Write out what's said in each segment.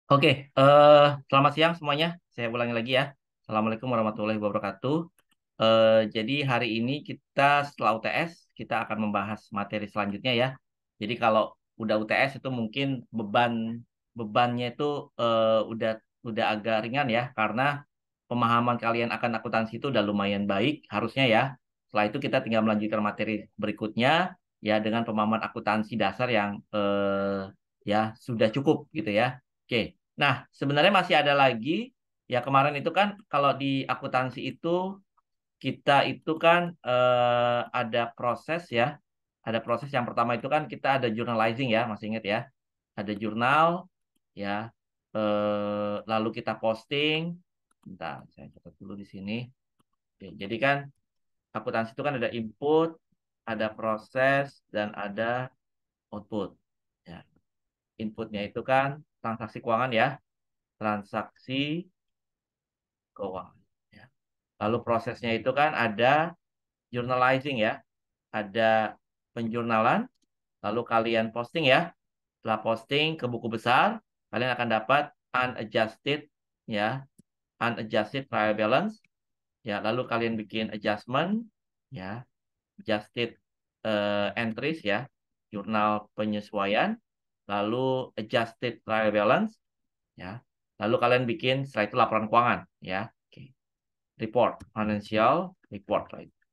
Oke, selamat siang semuanya. Saya ulangi lagi ya. Assalamualaikum warahmatullahi wabarakatuh. Jadi hari ini kita setelah UTS kita akan membahas materi selanjutnya ya. Jadi kalau udah UTS itu mungkin bebannya itu udah agak ringan ya karena pemahaman kalian akan akuntansi itu udah lumayan baik harusnya ya. Setelah itu kita tinggal melanjutkan materi berikutnya ya dengan pemahaman akuntansi dasar yang ya sudah cukup gitu ya. Oke. Nah, sebenarnya masih ada lagi. Ya kemarin itu kan kalau di akuntansi itu kita itu kan ada proses ya. Ada proses yang pertama itu kan kita ada journalizing ya, masih ingat ya. Ada jurnal ya. Lalu kita posting. Bentar, saya catat dulu di sini. Oke, jadi kan akuntansi itu kan ada input, ada proses, dan ada output. Ya, inputnya itu kan transaksi keuangan ya, transaksi keuangan. Ya. Lalu prosesnya itu kan ada journalizing ya, ada penjurnalan, lalu kalian posting ya. Setelah posting ke buku besar, kalian akan dapat unadjusted ya, unadjusted trial balance. Ya, lalu kalian bikin adjustment ya, adjusted entries ya, jurnal penyesuaian, lalu adjusted trial balance ya. Lalu kalian bikin setelah itu laporan keuangan ya. Oke. Report, financial report lah itu.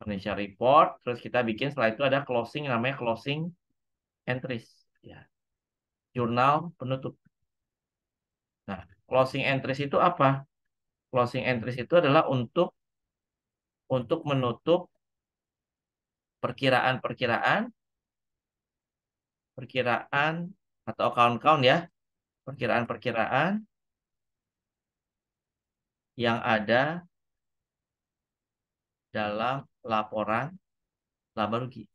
Financial report, terus kita bikin setelah itu ada closing namanya closing entries ya. Jurnal penutup. Nah, closing entries itu apa? Closing entries itu adalah untuk menutup perkiraan-perkiraan, perkiraan atau account-account ya, perkiraan-perkiraan yang ada dalam laporan laba rugi.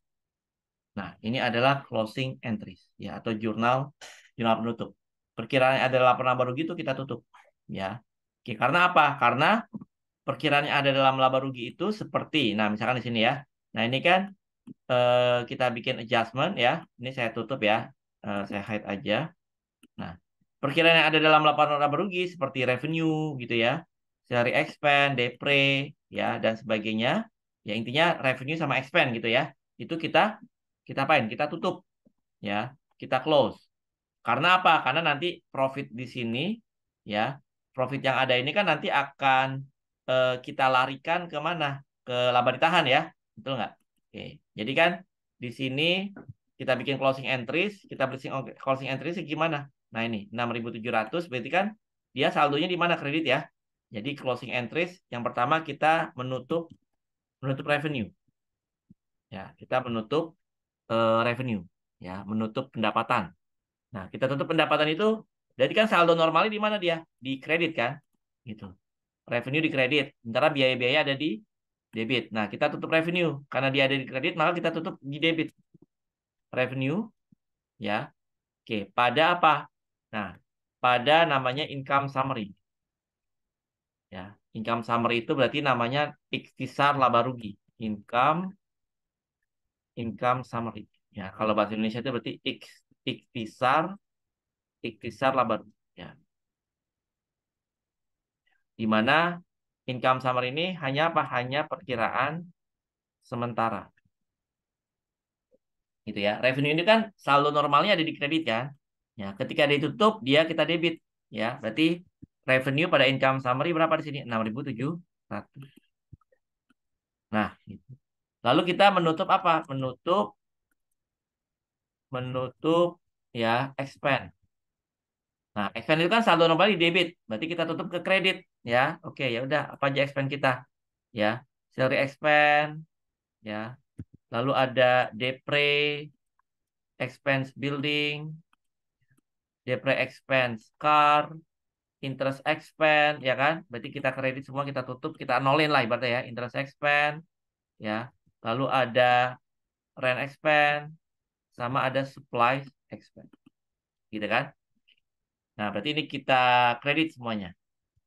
Nah, ini adalah closing entries ya atau jurnal jurnal penutup. Perkiraan yang ada dalam laporan laba rugi itu kita tutup ya. Oke, karena apa? Karena perkiraan yang ada dalam laba rugi itu seperti, nah misalkan di sini ya. Nah, ini kan kita bikin adjustment ya. Ini saya tutup ya. Saya hide aja. Nah, perkiraan yang ada dalam laporan laba rugi seperti revenue gitu ya, salary expense, depre ya dan sebagainya. Ya intinya revenue sama expense gitu ya. Itu kita kita apain? Kita tutup ya. Kita close. Karena apa? Karena nanti profit di sini ya, profit yang ada ini kan nanti akan kita larikan ke mana? Ke laba ditahan ya. Betul nggak? Oke. Jadi kan di sini kita bikin closing entries, kita bikin closing entries gimana? Nah, ini 6.700 berarti kan dia saldonya di mana kredit ya. Jadi closing entries yang pertama kita menutup menutup revenue. Ya, kita menutup revenue ya, menutup pendapatan. Nah, kita tutup pendapatan itu, jadi kan saldo normalnya di mana dia? Di kredit kan? Gitu. Revenue di kredit, sementara biaya-biaya ada di debit. Nah, kita tutup revenue. Karena dia ada di kredit, maka kita tutup di debit. Revenue, ya. Oke, pada apa? Nah, pada namanya income summary. Ya, income summary itu berarti namanya ikhtisar laba rugi. Income, income summary. Ya, kalau bahasa Indonesia itu berarti ikhtisar, ikhtisar laba rugi. Ya, di mana income summary ini hanya apa? Hanya perkiraan sementara. Gitu ya. Revenue ini kan saldo normalnya ada di kredit kan. Ya, ketika ditutup dia kita debit ya. Berarti revenue pada income summary berapa di sini? 6.700. Nah, gitu. Lalu kita menutup apa? Menutup menutup ya expense. Nah, expense itu kan saldo normal di debit. Berarti kita tutup ke kredit ya. Oke, ya udah apa aja expense kita? Ya, salary expense ya. Lalu ada depre, expense building, depre expense car, interest expense, ya kan? Berarti kita kredit semua, kita tutup, kita nolin lah ibaratnya ya, interest expense, ya. Lalu ada rent expense, sama ada supply expense, gitu kan? Nah, berarti ini kita kredit semuanya.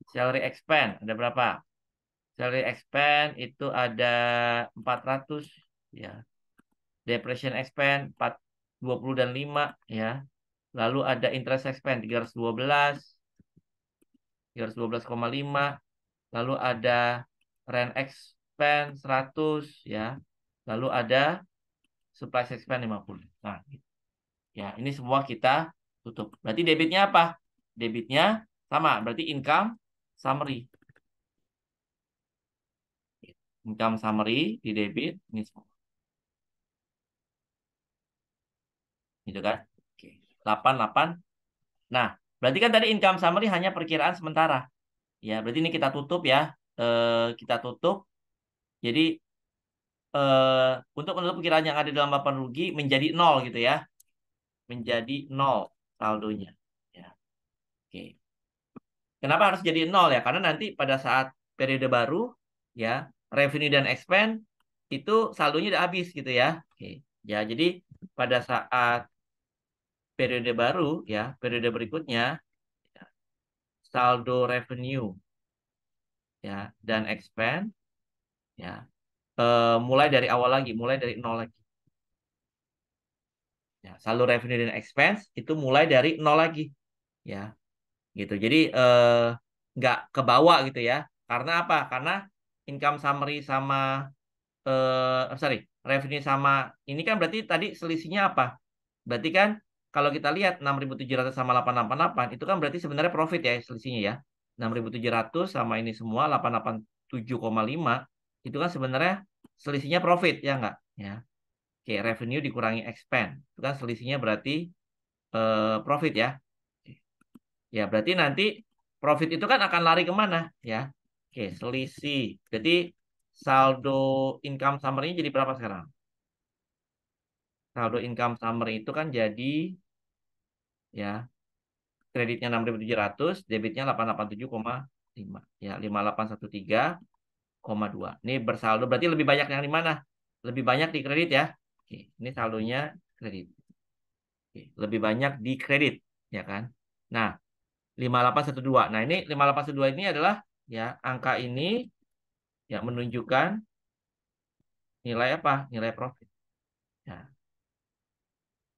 Salary expense, ada berapa? Salary expense itu ada 400, ya. Depreciation expense 4, 20 dan 5, ya. Lalu ada interest expense 312,5. Lalu ada rent expense 100 ya. Lalu ada supply expense 50. Nah, gitu. Ya, ini semua kita tutup. Berarti debitnya apa? Debitnya sama, berarti income summary. Income summary di debit ini semua. Gitu kan? Oke. 88. Nah, berarti kan tadi income summary hanya perkiraan sementara. Ya, berarti ini kita tutup ya. Kita tutup. Jadi untuk menutup perkiraan yang ada dalam laporan rugi menjadi nol gitu ya. Menjadi nol saldonya. Ya. Oke. Kenapa harus jadi nol ya? Karena nanti pada saat periode baru ya, revenue dan expense itu saldonya udah habis gitu ya. Oke. Ya, jadi pada saat periode baru ya, periode berikutnya ya, saldo revenue ya dan expense ya mulai dari awal lagi, mulai dari nol lagi. Ya, saldo revenue dan expense itu mulai dari nol lagi ya. Gitu. Jadi nggak ke bawah gitu ya. Karena apa? Karena income summary sama sorry, revenue sama ini kan berarti tadi selisihnya apa? Berarti kan kalau kita lihat 6.700 sama 888 itu kan berarti sebenarnya profit ya selisihnya ya. 6.700 sama ini semua 887,5 itu kan sebenarnya selisihnya profit ya enggak? Ya. Oke, revenue dikurangi expense. Itu kan selisihnya berarti profit ya. Ya, berarti nanti profit itu kan akan lari kemana ya? Oke, selisih. Jadi saldo income summary-nya jadi berapa sekarang? Saldo income summary itu kan jadi ya kreditnya 6.700, debitnya 887,5. Ya, 5813,2. Ini bersaldo berarti lebih banyak yang di mana? Lebih banyak di kredit ya. Oke, ini saldonya kredit. Oke, lebih banyak di kredit ya kan? Nah, 5812. Nah, ini 5812 ini adalah ya angka ini ya menunjukkan nilai apa? Nilai profit. Ya.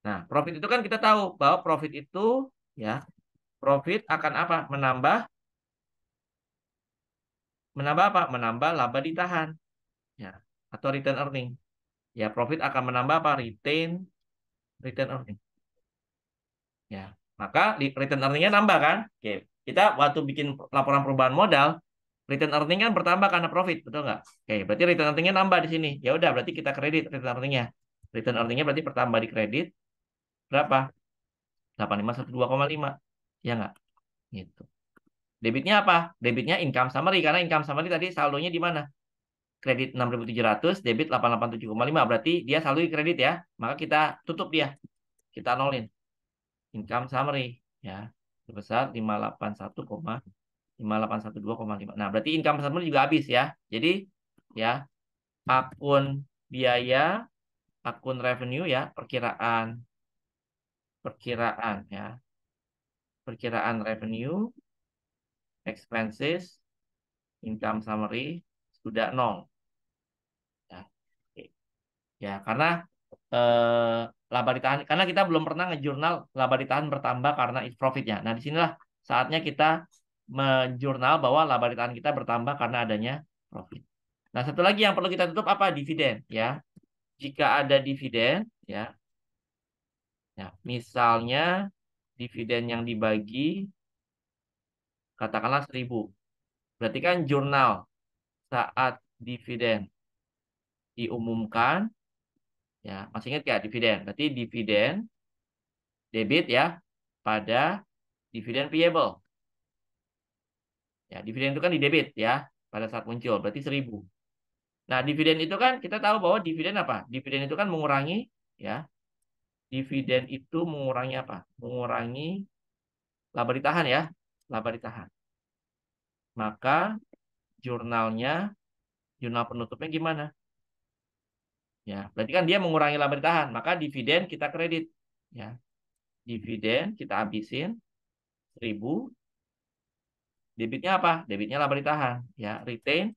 Nah, profit itu kan kita tahu bahwa profit itu ya, profit akan apa? Menambah apa? Menambah laba ditahan ya atau return earning. Ya, profit akan menambah apa? Return earning. Ya. Maka return earningnya nambah kan? Oke. Kita waktu bikin laporan perubahan modal, return earning kan bertambah karena profit, betul nggak? Oke, berarti return earningnya nambah di sini. Ya udah, berarti kita kredit return earningnya. Return earningnya berarti bertambah di kredit berapa? 8512,5. Ya nggak? Gitu. Debitnya apa? Debitnya income summary. Karena income summary tadi saldonya di mana? Kredit 6.700, debit 887,5. Berarti dia saldo di kredit ya. Maka kita tutup dia. Kita nolin. Income summary. Ya. Sebesar 581,5. Nah, berarti income summary juga habis ya. Jadi, ya, akun biaya, akun revenue ya, perkiraan ya. Perkiraan revenue, expenses, income summary sudah nol. Ya, oke. Ya, karena laba ditahan karena kita belum pernah ngejurnal laba ditahan bertambah karena profitnya. Nah, disinilah saatnya kita menjurnal bahwa laba ditahan kita bertambah karena adanya profit. Nah, satu lagi yang perlu kita tutup apa? Dividen ya. Jika ada dividen ya, ya misalnya dividen yang dibagi katakanlah 1.000. Berarti kan jurnal saat dividen diumumkan ya, masih ingat ya dividen? Berarti dividen debit ya pada dividen payable. Ya, dividen itu kan di debit ya pada saat muncul, berarti 1.000. Nah, dividen itu kan kita tahu bahwa dividen apa? Dividen itu kan mengurangi ya. Dividen itu mengurangi apa? Mengurangi laba ditahan ya, laba ditahan. Maka jurnalnya, jurnal penutupnya gimana? Ya, berarti kan dia mengurangi laba ditahan, maka dividen kita kredit ya. Dividen kita habisin 1.000. Debitnya apa? Debitnya laba ditahan ya, retain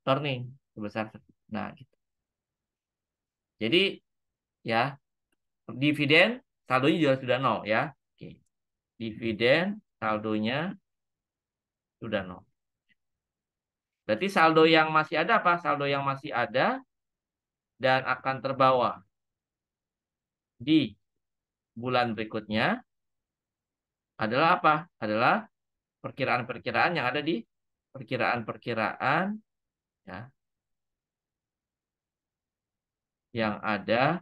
earning sebesar. Nah, gitu. Jadi ya dividen saldonya juga sudah nol ya. Oke. dividen saldonya sudah nol. Berarti saldo yang masih ada apa? Saldo yang masih ada dan akan terbawa di bulan berikutnya adalah apa? Adalah perkiraan-perkiraan yang ada di perkiraan-perkiraan ya, yang ada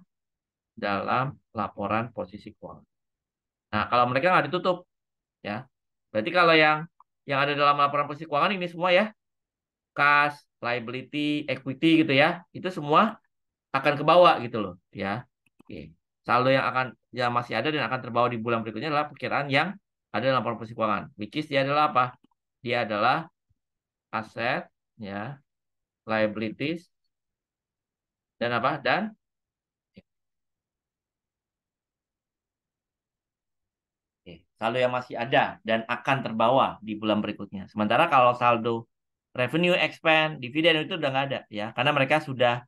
dalam laporan posisi keuangan. Nah, kalau mereka nggak ditutup ya. Berarti kalau yang ada dalam laporan posisi keuangan ini semua ya, kas, liability, equity gitu ya, itu semua akan ke bawah gitu loh ya. Oke. Saldo yang masih ada dan akan terbawa di bulan berikutnya adalah perkiraan yang ada dalam laporan posisi keuangan. Which is dia adalah apa? Dia adalah aset ya, liabilities dan apa? Dan oke, saldo yang masih ada dan akan terbawa di bulan berikutnya. Sementara kalau saldo revenue, expense, dividen itu udah nggak ada ya, karena mereka sudah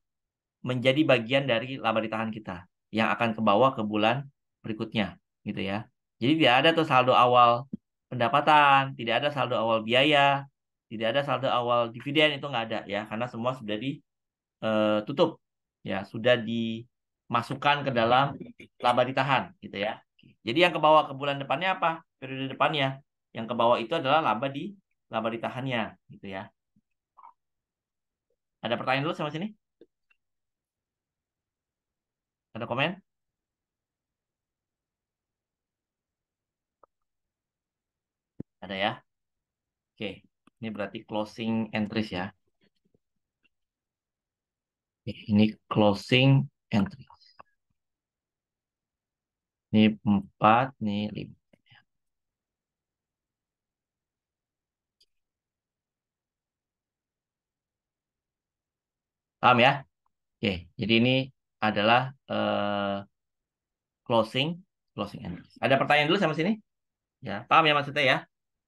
menjadi bagian dari laba ditahan kita yang akan ke bawah ke bulan berikutnya, gitu ya. Jadi tidak ada tuh saldo awal pendapatan, tidak ada saldo awal biaya, tidak ada saldo awal dividen itu nggak ada ya, karena semua sudah ditutup ya, sudah dimasukkan ke dalam laba ditahan, gitu ya. Jadi yang ke bawah ke bulan depannya apa? Periode depannya. Yang ke bawah itu adalah laba ditahannya, gitu ya. Ada pertanyaan dulu sama sini? Ada komen? Ada ya? Oke, ini berarti closing entries ya. Oke, ini closing entries. Ini 4, ini 5. Paham ya? Oke, jadi ini adalah closing closing entries. Ada pertanyaan dulu sama sini? Ya, paham ya maksudnya ya?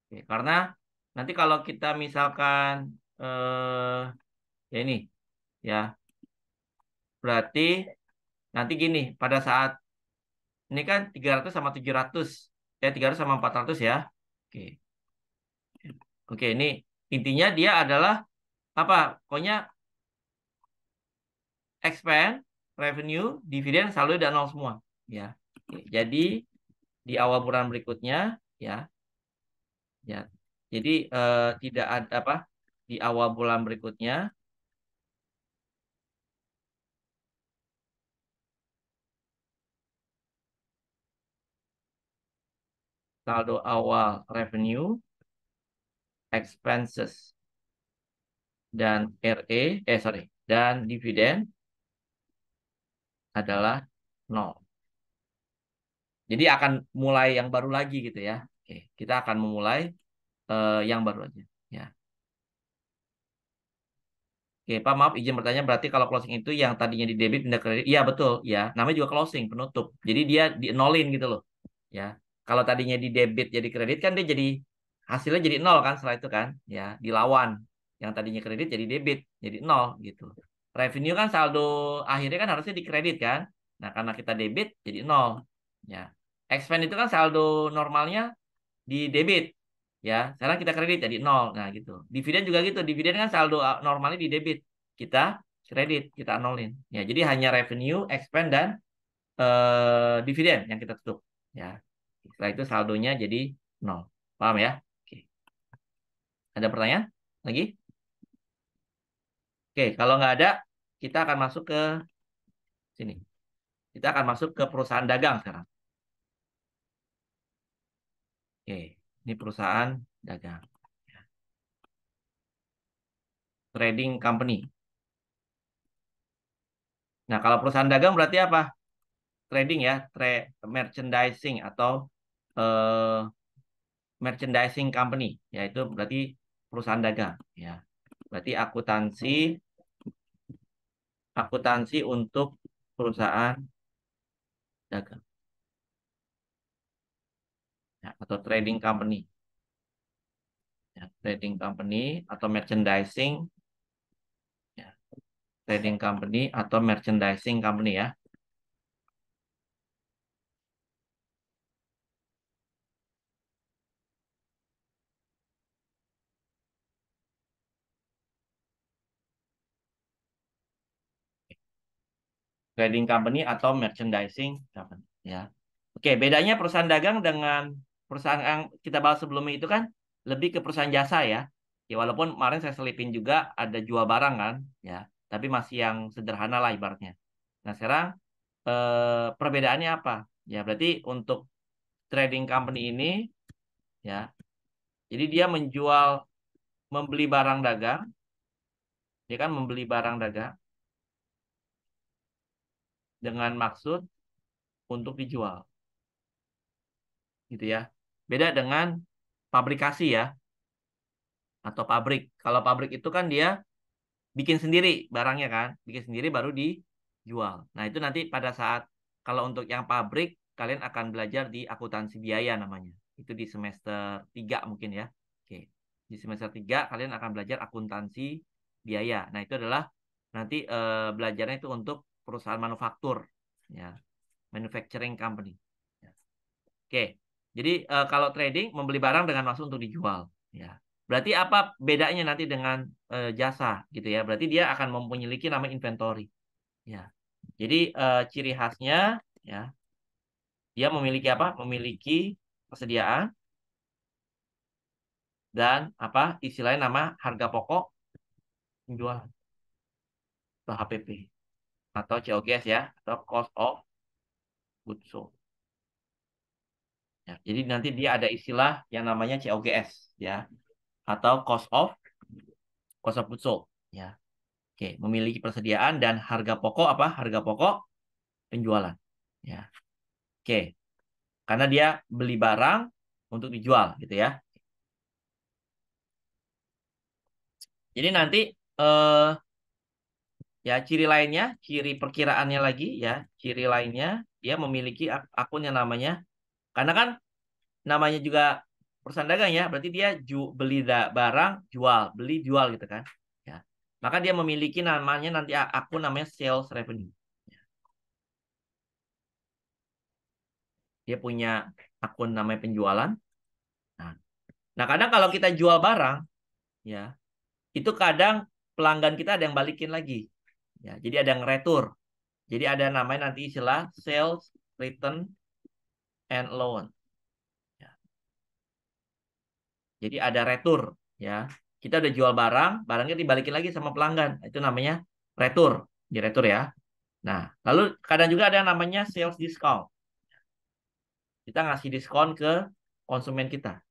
Oke, karena nanti kalau kita misalkan ya ini ya, berarti nanti gini, pada saat ini kan 300 sama 700 ya, 300 sama 400 ya. Oke. Oke, ini intinya dia adalah apa? Pokoknya expense, revenue, dividen, saldo dan nol semua. Ya. Oke, jadi di awal bulan berikutnya ya, ya. Jadi tidak ada apa? Di awal bulan berikutnya saldo awal revenue, expenses dan sorry, dan dividen adalah nol. Jadi akan mulai yang baru lagi gitu ya. Oke, kita akan memulai yang baru aja. Ya. Oke, Pak, maaf izin bertanya, berarti kalau closing itu yang tadinya di debit pindah kredit, iya betul, ya. Namanya juga closing, penutup. Jadi dia di-nolin gitu loh, ya. Kalau tadinya di debit jadi kredit kan dia jadi hasilnya jadi nol kan setelah itu kan, ya, dilawan. Yang tadinya kredit jadi debit, jadi nol gitu. Revenue kan saldo akhirnya kan harusnya di kredit kan. Nah, karena kita debit jadi nol, ya. Expense itu kan saldo normalnya di debit ya, sekarang kita kredit jadi nol, nah gitu. Dividen juga gitu, dividen kan saldo normalnya di debit, kita kredit, kita nolin ya. Jadi hanya revenue, expense dan dividen yang kita tutup ya. Setelah itu saldonya jadi nol. Paham ya? Oke. Ada pertanyaan lagi? Oke, kalau nggak ada kita akan masuk ke sini, kita akan masuk ke perusahaan dagang sekarang. Oke, ini perusahaan dagang, trading company. Nah, kalau perusahaan dagang berarti apa? Trading ya, merchandising atau eh, merchandising company, yaitu berarti perusahaan dagang ya. Berarti akuntansi untuk perusahaan dagang ya, atau trading company ya, trading company atau merchandising ya, trading company atau merchandising company ya. trading company atau merchandising company, ya. Oke, bedanya perusahaan dagang dengan perusahaan yang kita bahas sebelumnya itu kan lebih ke perusahaan jasa ya. Ya walaupun kemarin saya selipin juga ada jual barang kan, ya. Tapi masih yang sederhana lah ibaratnya. Nah, sekarang perbedaannya apa? Ya, berarti untuk trading company ini ya, jadi dia membeli barang dagang, dia kan membeli barang dagang dengan maksud untuk dijual, gitu ya. Beda dengan pabrikasi ya, atau pabrik. Kalau pabrik itu kan dia bikin sendiri barangnya kan, bikin sendiri baru dijual. Nah, itu nanti pada saat kalau untuk yang pabrik kalian akan belajar di akuntansi biaya namanya. Itu di semester 3 mungkin ya. Oke. Di semester 3 kalian akan belajar akuntansi biaya. Nah, itu adalah nanti belajarnya itu untuk perusahaan manufaktur ya, manufacturing company. Ya. Oke. Jadi kalau trading membeli barang dengan maksud untuk dijual ya. Berarti apa bedanya nanti dengan jasa gitu ya? Berarti dia akan memiliki nama inventory ya. Jadi ciri khasnya ya, dia memiliki apa? Memiliki persediaan dan apa? Istilahnya nama harga pokok penjualan atau HPP atau COGS ya, atau cost of goods sold. Ya, jadi nanti dia ada istilah yang namanya COGS ya, atau cost of goods sold ya. Oke, memiliki persediaan dan harga pokok apa? Harga pokok penjualan. Ya. Oke, karena dia beli barang untuk dijual gitu ya. Jadi nanti eh ya ciri lainnya, ciri perkiraannya lagi ya, ciri lainnya dia memiliki akun yang namanya, karena kan namanya juga perusahaan dagang ya, berarti dia beli barang, jual, beli jual gitu kan. Ya. Maka dia memiliki namanya nanti akun namanya sales revenue. Ya. Dia punya akun namanya penjualan. Nah, nah kadang kalau kita jual barang ya, itu kadang pelanggan kita ada yang balikin lagi. Ya, jadi ada yang retur. Jadi ada namanya nanti istilah sales return and loan. Ya, jadi ada retur ya. Kita udah jual barang, barangnya dibalikin lagi sama pelanggan. Itu namanya retur, di retur ya. Nah, lalu kadang juga ada yang namanya sales discount. Kita ngasih diskon ke konsumen kita.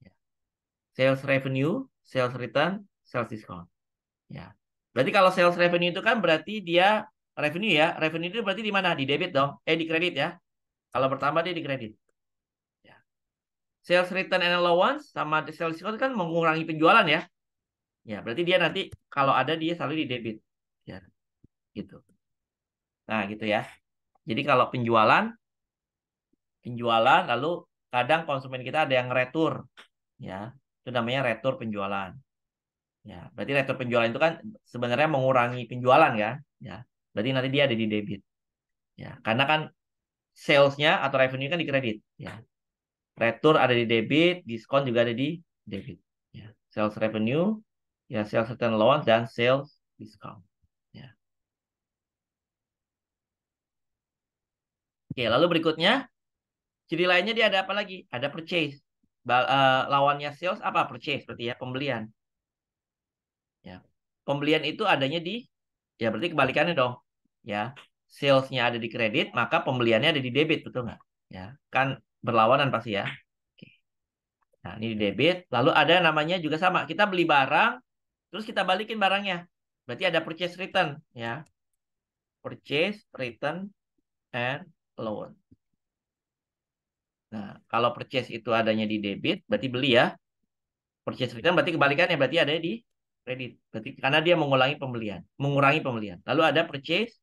Ya. Sales revenue, sales return, sales discount. Ya. Berarti kalau sales revenue itu kan berarti dia revenue ya. Revenue itu berarti di mana? Di debit dong. Di kredit ya. Kalau bertambah dia di kredit. Ya. Sales return and allowance sama sales discount kan mengurangi penjualan ya. Ya, berarti dia nanti kalau ada dia selalu di debit. Ya, gitu. Nah, gitu ya. Jadi kalau penjualan lalu kadang konsumen kita ada yang retur ya. Itu namanya retur penjualan. Ya, berarti retur penjualan itu kan sebenarnya mengurangi penjualan kan? Ya. Berarti nanti dia ada di debit. Ya, karena kan salesnya atau revenue kan di kredit. Ya, retur ada di debit, diskon juga ada di debit. Ya, sales revenue, ya sales return allowance dan sales discount. Ya. Oke, lalu berikutnya ciri lainnya dia ada apa lagi? Ada purchase. Lawannya sales apa? Purchase, berarti ya pembelian. Ya, pembelian itu adanya di, ya berarti kebalikannya dong. Ya, salesnya ada di kredit, maka pembeliannya ada di debit, betul nggak? Ya, kan berlawanan pasti ya. Oke. Nah, ini di debit. Lalu ada namanya juga sama. Kita beli barang, terus kita balikin barangnya. Berarti ada purchase return, ya. Purchase, return, and loan. Nah, kalau purchase itu adanya di debit, berarti beli ya. Purchase return berarti kebalikannya, berarti ada di kredit. Berarti karena dia mengurangi pembelian. Lalu ada purchase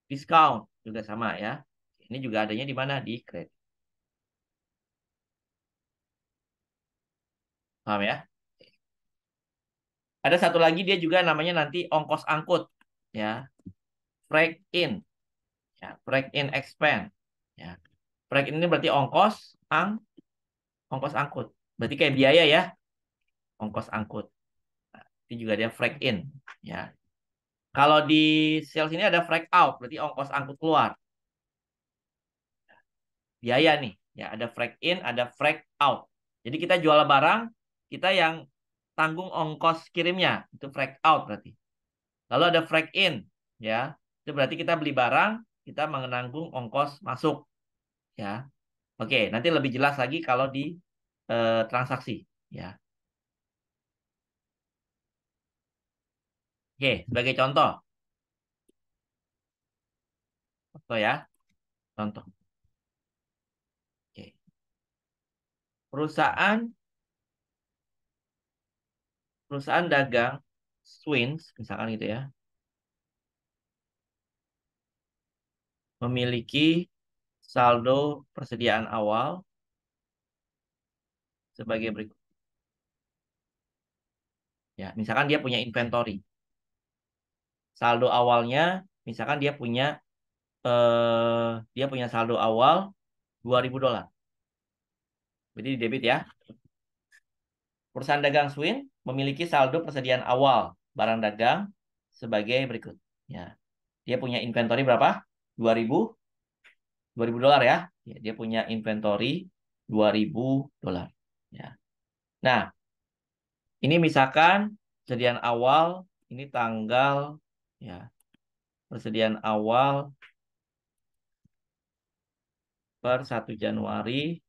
discount juga sama ya. Ini juga adanya di mana? Di kredit. Paham ya? Ada satu lagi dia juga namanya nanti ongkos angkut ya. Freight in ya, freight in expense ya. Freight in ini berarti ongkos angkut. Berarti kayak biaya ya, ongkos angkut. Nah, itu juga dia freight in ya. Kalau di sales ini ada freight out, berarti ongkos angkut keluar. Biaya nih, ya ada freight in, ada freight out. Jadi kita jual barang, kita yang tanggung ongkos kirimnya, itu freight out berarti. Lalu ada freight in, ya. Itu berarti kita beli barang, kita menanggung ongkos masuk, ya. Oke, nanti lebih jelas lagi kalau di transaksi, ya. Oke, sebagai contoh ya, contoh. Oke. Perusahaan perusahaan dagang Swins, misalkan gitu ya, memiliki saldo persediaan awal sebagai berikut. Ya, misalkan dia punya inventory. Saldo awalnya, misalkan dia punya saldo awal $2.000. Jadi di debit ya. Perusahaan dagang Swin memiliki saldo persediaan awal barang dagang sebagai berikut. Ya, dia punya inventory berapa? 2000 $2.000 ya. Ya, dia punya inventory $2.000. Ya. Nah, ini misalkan persediaan awal ini tanggal ya, persediaan awal per 1 Januari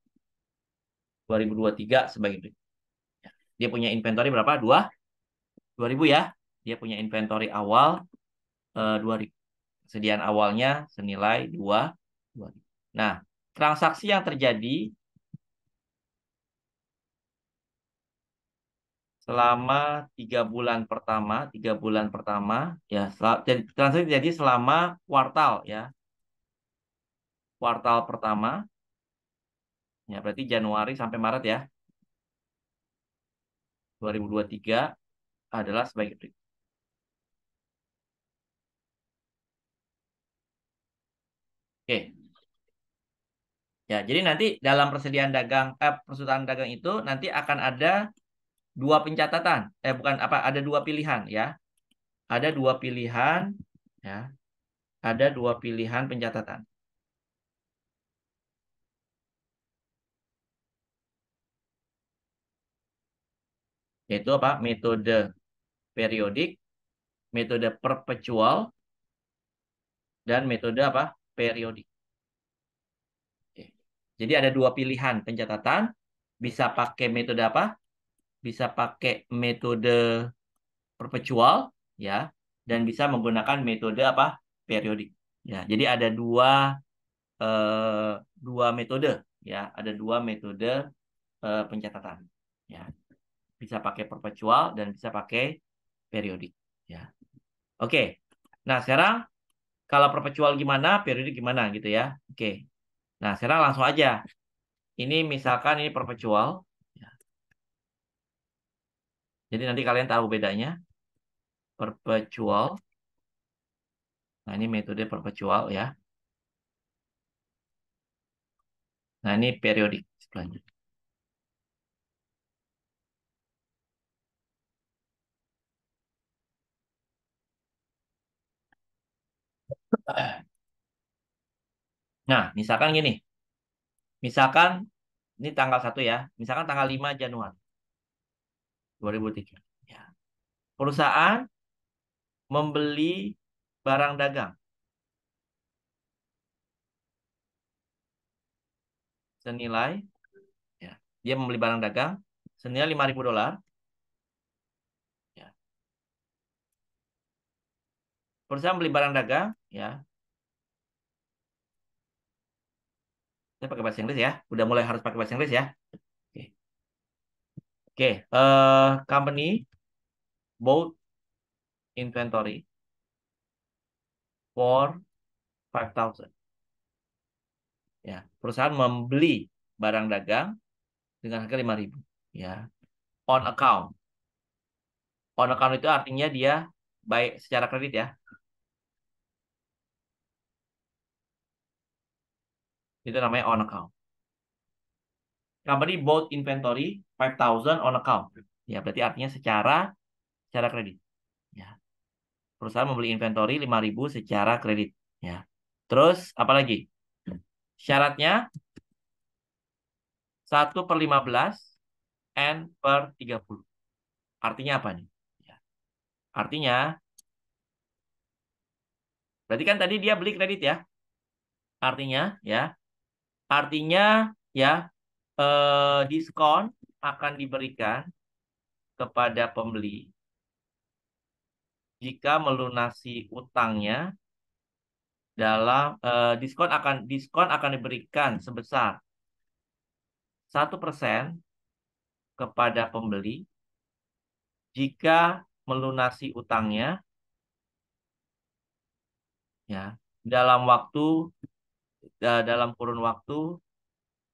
2023 sebagai berikut. Ya. Dia punya inventory berapa? 2.000 ya. Dia punya inventory awal 2.000. Persediaan awalnya senilai 2.000. Nah, transaksi yang terjadi selama 3 bulan pertama ya, transaksi terjadi selama kuartal ya, kuartal pertama ya, berarti Januari sampai Maret ya 2023 adalah sebagai berikut. Oke ya, jadi nanti dalam persediaan dagang itu nanti akan ada dua pencatatan, bukan apa, ada dua pilihan ya, ada dua pilihan ya, ada dua pilihan pencatatan, yaitu apa, metode periodik, metode perpetual, dan metode apa, periodik. Oke. Jadi ada dua pilihan pencatatan, bisa pakai metode apa, bisa pakai metode perpetual ya, dan bisa menggunakan metode apa, periodik ya. Jadi ada eh, dua metode ya, ada dua metode pencatatan ya. Bisa pakai perpetual dan bisa pakai periodik ya. Oke. Nah, sekarang kalau perpetual gimana, periodik gimana gitu ya. Oke. Nah, sekarang langsung aja. Ini misalkan ini perpetual ya. Jadi nanti kalian tahu bedanya. Perpetual. Nah, ini metode perpetual ya. Nah, ini periodik sebelahnya. Nah, misalkan gini. Misalkan ini tanggal 1 ya. Misalkan tanggal 5 Januari 2003. Ya. Perusahaan membeli barang dagang senilai ya. Dia membeli barang dagang senilai $5.000 ya. Perusahaan beli barang dagang ya. Saya pakai bahasa Inggris ya. Udah mulai harus pakai bahasa Inggris ya. Oke. Oke, company bought inventory for 5,000. Ya, perusahaan membeli barang dagang dengan harga 5.000. Ya, on account. On account itu artinya dia baik secara kredit ya. Itu namanya on account. Company bought inventory 5,000 on account. Ya, berarti artinya secara kredit. Ya. Perusahaan membeli inventory 5.000 secara kredit. Ya. Terus apa lagi? Syaratnya 1/15 N/30. Artinya apa nih? Ya. Artinya, berarti kan tadi dia beli kredit ya. Artinya, ya, diskon akan diberikan kepada pembeli jika melunasi utangnya diskon akan diberikan sebesar 1% kepada pembeli jika melunasi utangnya ya dalam kurun waktu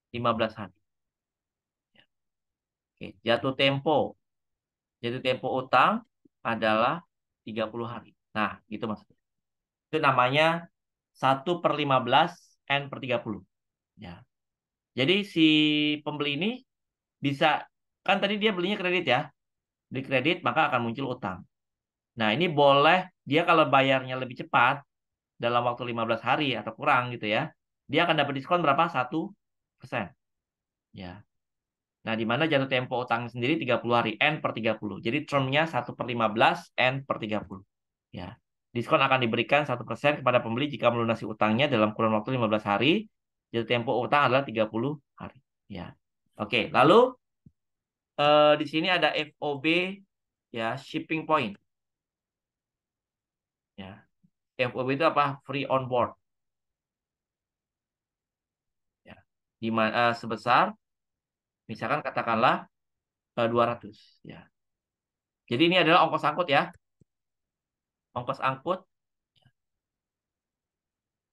15 hari. Oke, jatuh tempo utang adalah 30 hari. Nah, gitu maksudnya. Itu namanya 1/15 N/30. Ya. Jadi si pembeli ini bisa, kan tadi dia belinya kredit ya. Di kredit maka akan muncul utang. Nah, ini boleh dia kalau bayarnya lebih cepat dalam waktu 15 hari atau kurang gitu ya. Dia akan dapat diskon berapa? 1%. Ya. Nah, di mana jatuh tempo utang sendiri 30 hari, N/30. Jadi termnya 1/15 N/30. Ya. Diskon akan diberikan 1% kepada pembeli jika melunasi utangnya dalam kurun waktu 15 hari. Jatuh tempo utang adalah 30 hari. Ya. Oke, lalu di sini ada FOB ya, shipping point. Ya. FOB itu apa? Free on board. Ya. Sebesar misalkan katakanlah 200 ya. Jadi ini adalah ongkos angkut ya. Ongkos angkut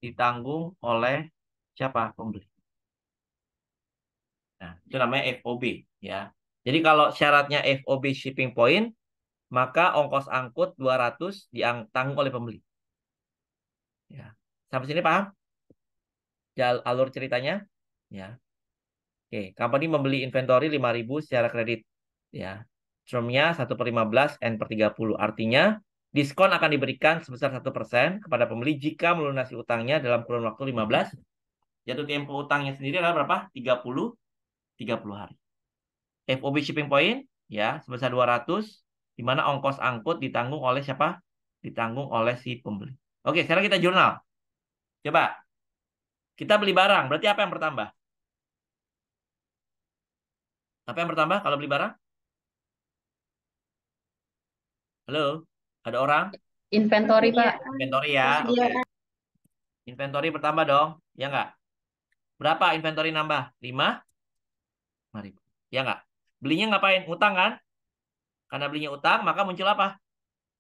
ditanggung oleh siapa? Pembeli. Nah, itu namanya FOB ya. Jadi kalau syaratnya FOB shipping point, maka ongkos angkut 200 ditanggung oleh pembeli. Ya. Sampai sini paham? Alur ceritanya? Ya. Oke, company membeli inventory 5.000 secara kredit. Ya. Termnya 1/15 N/30. Artinya, diskon akan diberikan sebesar 1% kepada pembeli jika melunasi utangnya dalam kurun waktu 15. Jatuh tempo utangnya sendiri adalah berapa? 30 hari. FOB shipping point ya sebesar 200, di mana ongkos angkut ditanggung oleh siapa? Ditanggung oleh si pembeli. Oke, sekarang kita jurnal. Coba kita beli barang, berarti apa yang bertambah? Apa yang bertambah kalau beli barang? Halo, ada orang? Inventory, Pak. Inventory ya, oke. Inventory bertambah dong, ya nggak? Berapa inventory nambah? 5.000. Ya nggak? Belinya ngapain? Utang kan? Karena belinya utang, maka muncul apa?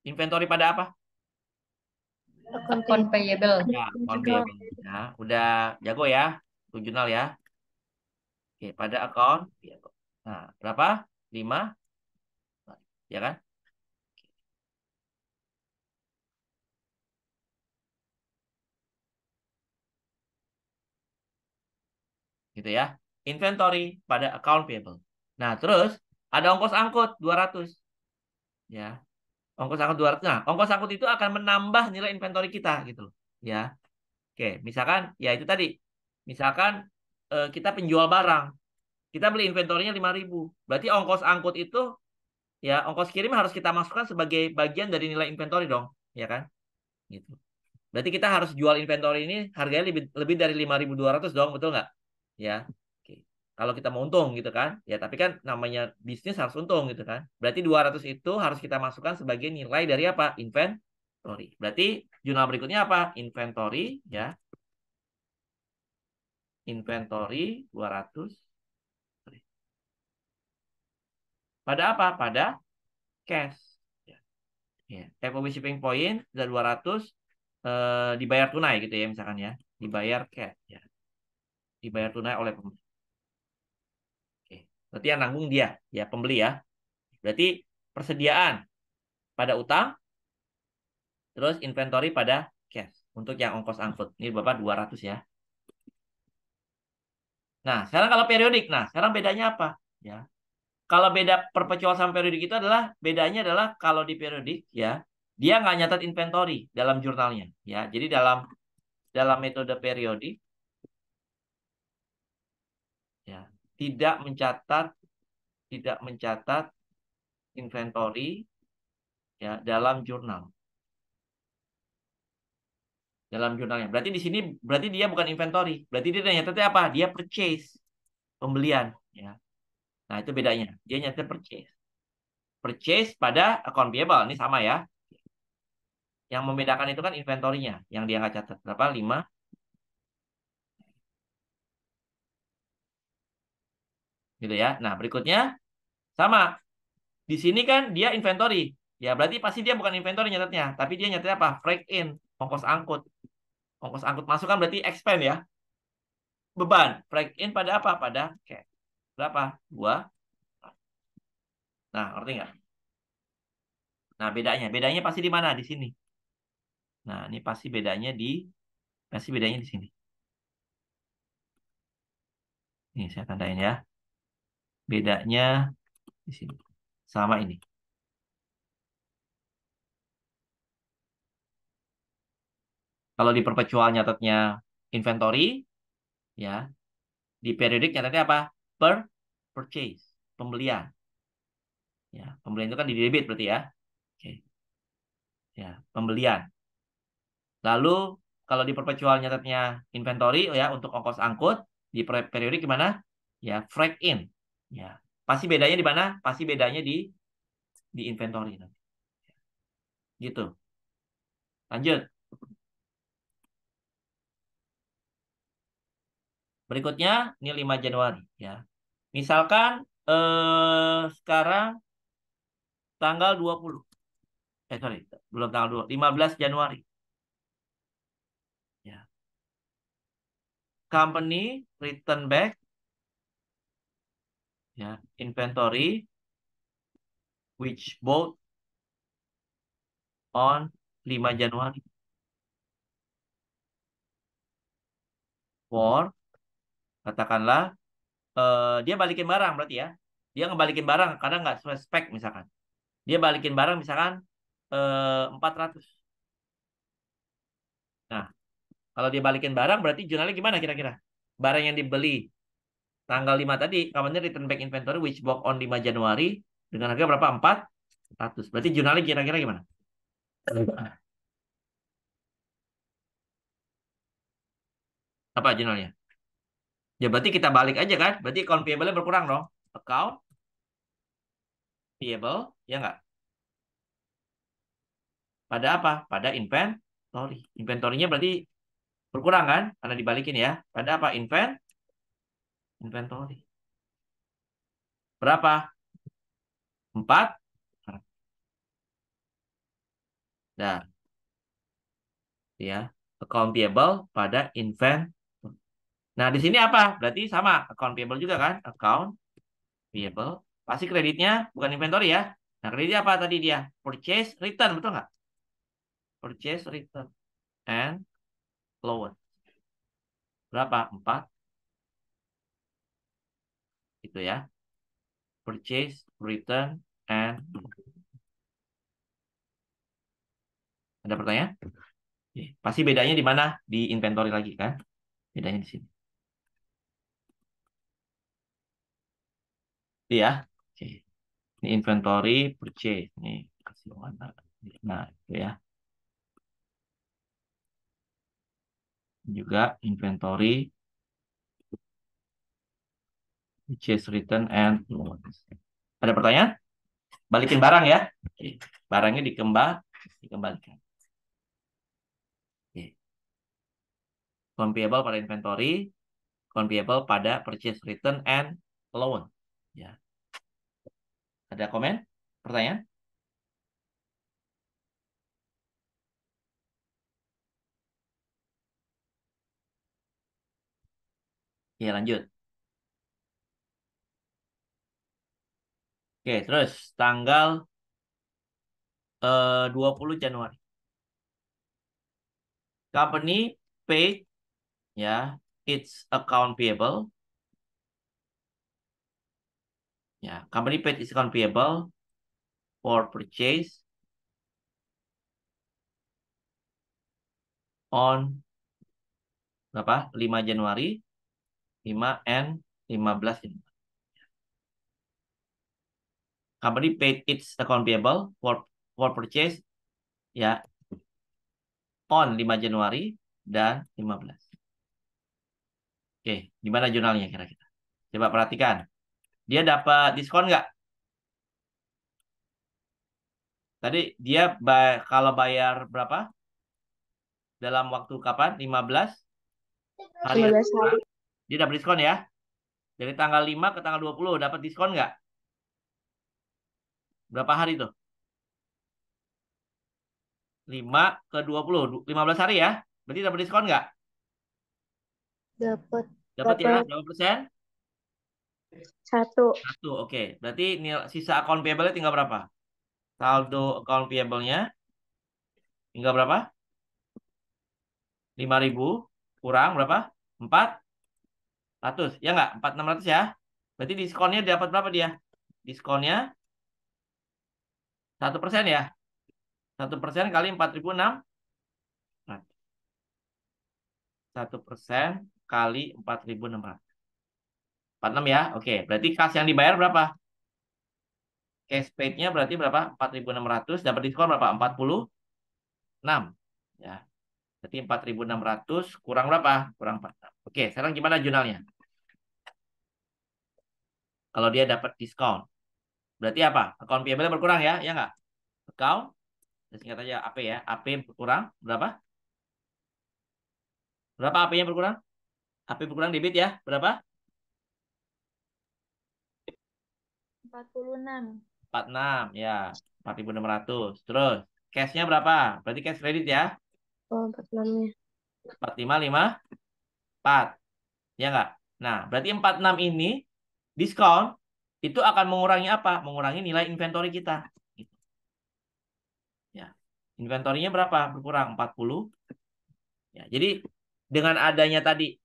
Inventory pada apa? Account payable. Ya, account payable. Ya, udah jago ya, jurnal ya. Oke, pada account payable. Nah, berapa? 5, ya kan? Gitu ya. Inventory pada account payable. Nah, terus ada ongkos angkut 200. Ya. Ongkos angkut 200. Nah, ongkos angkut itu akan menambah nilai inventory kita gitu loh. Ya. Oke, misalkan ya itu tadi. Misalkan kita penjual barang. Kita beli inventorinya 5.000. Berarti ongkos angkut itu ya ongkos kirim harus kita masukkan sebagai bagian dari nilai inventory dong, ya kan? Gitu. Berarti kita harus jual inventory ini harganya lebih lebih dari 5.200 dong, betul nggak? Ya. Oke. Kalau kita mau untung gitu kan. Ya, tapi kan namanya bisnis harus untung gitu kan. Berarti 200 itu harus kita masukkan sebagai nilai dari apa? Inventory. Berarti jurnal berikutnya apa? Inventory ya. Inventory 200. Pada apa? Pada cash. Ya. Ya. FOB shipping point dari 200 dibayar tunai gitu ya misalkan ya. Dibayar cash ya. Dibayar tunai oleh pembeli. Oke. Berarti yang nanggung dia, ya pembeli ya. Berarti persediaan pada utang, terus inventory pada cash. Untuk yang ongkos angkut. Ini Bapak 200 ya. Nah, sekarang kalau periodik. Nah, sekarang bedanya apa? Ya. Kalau beda perpecual sama periodik itu adalah, bedanya adalah kalau di periodik ya, Dia nggak nyatat inventory dalam jurnalnya, ya. Jadi dalam metode periodik, ya, tidak mencatat inventory, ya, dalam jurnalnya. Berarti di sini berarti dia bukan inventory. Berarti dia nyatetnya apa? Dia purchase, pembelian, ya. Nah, itu bedanya. Dia nyatet purchase. Purchase pada account payable. Ini sama ya. Yang membedakan itu kan inventorinya yang dia nggak catat. Berapa? 5. Gitu ya. Nah, berikutnya sama. Di sini kan dia inventory. Ya, berarti pasti dia bukan inventory nyatetnya, tapi dia nyatetnya apa? Freight in, ongkos angkut. Ongkos angkut masuk kan berarti expense ya. Beban. Freight in pada apa? Pada cash. Berapa? 2. Nah, ngerti nggak? Nah, bedanya pasti di mana? Di sini. Nah, ini pasti bedanya di sini. Nih, saya tandain ya. Bedanya di sini. Sama ini. Kalau di perpetual nyatetnya inventory, ya, di periodik nyatetnya apa? Per purchase, pembelian. Ya, pembelian itu kan di debit berarti ya. Oke. Ya, pembelian. Lalu kalau di perpetual nyatetnya inventory, ya, untuk ongkos angkut, di periodik gimana? Ya, freight in. Ya. Pasti bedanya di mana? Pasti bedanya di inventory nanti. Gitu. Lanjut. Berikutnya ini 5 Januari, ya. Misalkan sekarang tanggal 20. Sorry, belum tanggal 2, 15 Januari. Ya. Company return back, ya, inventory which bought on 5 Januari for, katakanlah dia balikin barang berarti ya. Dia ngebalikin barang kadang nggak sesuai spek misalkan. Dia balikin barang misalkan 400. Nah, kalau dia balikin barang berarti jurnalnya gimana kira-kira? Barang yang dibeli tanggal 5 tadi, company return back inventory which bought on 5 Januari dengan harga berapa? 400. Berarti jurnalnya kira-kira gimana? Apa jurnalnya? Ya berarti kita balik aja kan? Berarti account payable-nya berkurang dong. Account payable, ya nggak? Pada apa? Pada inventory. Inventory-nya berarti berkurang kan? Karena dibalikin ya. Pada apa? Inventory. Berapa? 4. Nah, ya. Account payable pada inventory. Nah, di sini apa? Berarti sama. Account payable juga kan? Account payable. Pasti kreditnya bukan inventory ya. Nah, kreditnya apa tadi dia? Purchase return, betul nggak? Purchase return and loan. Berapa? 4. Itu ya. Purchase, return, and ada pertanyaan? Oke. Pasti bedanya di mana? Di inventory lagi kan? Bedanya di sini. Iya. Oke. Ini inventory, purchase. Nih, kasih warna. Nah, itu ya. Juga inventory, purchase, return, and loans. Ada pertanyaan? Balikin barang ya. Oke. Barangnya dikembalikan. Oke. Account payable pada inventory, account payable pada purchase, return, and loan. Ya. Ada komen? Pertanyaan? Ya, lanjut. Oke, terus tanggal 20 Januari. Company paid, ya, its account payable. Ya, company paid its account payable for purchase on berapa? 5 Januari, 5 and 15 Januari. Company paid its account payable for purchase ya on 5 Januari dan 15. Oke, gimana jurnalnya kira-kira? Coba perhatikan. Dia dapat diskon nggak? Tadi dia kalau bayar berapa? Dalam waktu kapan? 15 hari. 15 hari. Dia dapat diskon ya. Dari tanggal 5 ke tanggal 20 dapat diskon nggak? Berapa hari tuh? 5 ke 20, 15 hari ya. Berarti dapat diskon nggak? Dapat Dapat ya. berapa? Berapa persen? 1. 1, oke. Berarti sisa account payable-nya tinggal berapa? Saldo account payable-nya tinggal berapa? 5.000 kurang berapa? 400. Ya nggak? 4.600 ya. Berarti diskonnya dapat berapa dia? Diskonnya 1% ya. 1% kali 4.600. 1% kali 4.600. 46 ya. Oke, berarti kas yang dibayar berapa? Cash paid-nya berarti berapa? 4.600. Dapat diskon berapa? 46. Ya. Berarti 4.600 kurang berapa? Kurang 46. Oke, sekarang gimana jurnalnya? Kalau dia dapat diskon. Berarti apa? Account payable berkurang ya? Ya nggak? Account, singkat aja AP ya. AP berkurang berapa? Berapa AP-nya berkurang? AP berkurang debit ya? Berapa? 46. 46 ya. 4.600. Terus cash-nya berapa? Berarti cash kredit ya? Oh, 46-nya. 4554. Ya nggak? Nah, berarti 46 ini diskon itu akan mengurangi apa? Mengurangi nilai inventory kita. Gitu. Ya. Inventorinya berapa? Berkurang 40. Ya, jadi dengan adanya tadi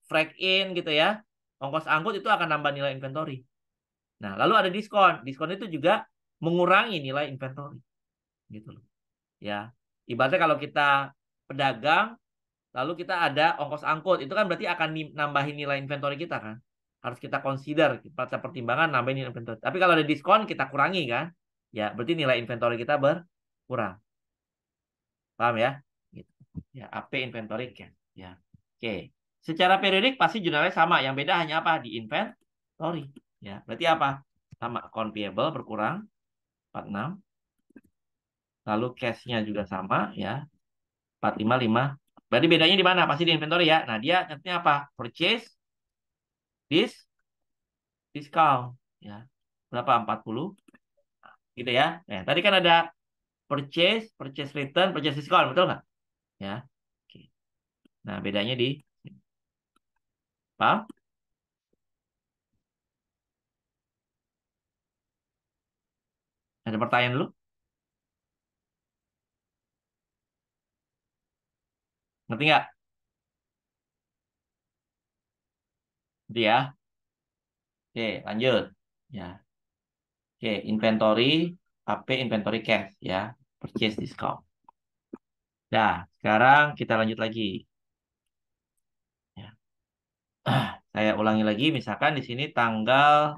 freight in gitu ya, ongkos angkut itu akan nambah nilai inventory. Nah, lalu ada diskon. Diskon itu juga mengurangi nilai inventory. Gitu loh. Ya. Ibaratnya kalau kita pedagang, lalu kita ada ongkos angkut, itu kan berarti akan nambahin nilai inventory kita kan. Harus kita consider, pada pertimbangan nambahin nilai inventory. Tapi kalau ada diskon, kita kurangi kan. Ya, berarti nilai inventory kita berkurang. Paham ya? Gitu. Ya, AP inventory cash. Ya. Oke. Secara periodik pasti jurnalnya sama. Yang beda hanya apa? Di inventory. Ya, berarti apa? Sama. Account payable berkurang 46. Lalu cash-nya juga sama ya. 455. Berarti bedanya di mana? Pasti di inventory ya. Nah, dia artinya apa? Purchase, discount. Ya. Berapa? 40. Gitu ya. Nah, tadi kan ada purchase return, purchase discount. Betul nggak? Ya. Oke. Nah, bedanya di... Paham? Ada pertanyaan dulu? Ngerti nggak? Ngerti ya? Oke, lanjut. Ya. Oke, inventory, AP inventory cash ya. Purchase discount. Nah, sekarang kita lanjut lagi. Ya. Saya ulangi lagi, misalkan di sini tanggal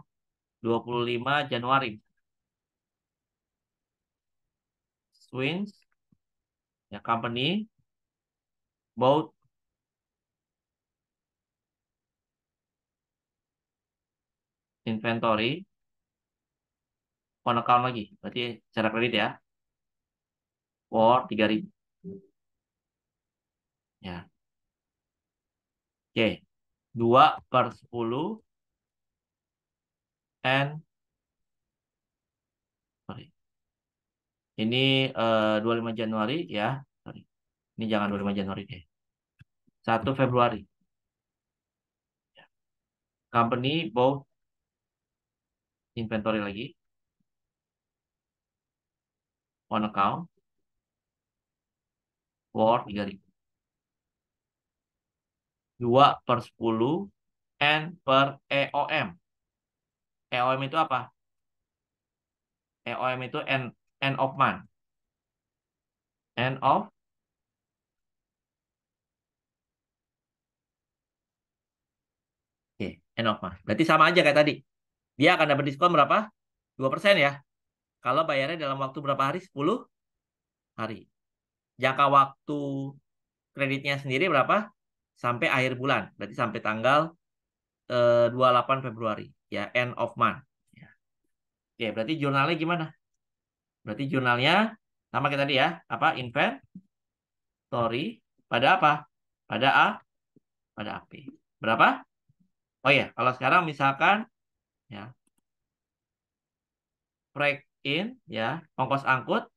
25 Januari. Swings, ya company, bought inventory on account lagi. Berarti secara kredit ya. For 3.000. Ya. Oke. 2/10 and sorry. Ini 25 Januari ya. Sorry. Ini jangan 25 Januari deh. 1 Februari. Company bought inventory lagi on account for 3.000. 2/10 and per EOM. EOM itu apa? EOM itu end of month. End of End of month. Berarti sama aja kayak tadi. Dia akan dapat diskon berapa? 2% ya. Kalau bayarnya dalam waktu berapa hari? 10 hari. Jangka waktu kreditnya sendiri berapa? Sampai akhir bulan. Berarti sampai tanggal 28 Februari. Ya, end of month. Ya. Oke, berarti jurnalnya gimana? Berarti jurnalnya sama kayak tadi ya. Apa? Inventory pada apa? Pada A, pada AP. Berapa? Oh ya, kalau sekarang misalkan ya, break in ya, ongkos angkut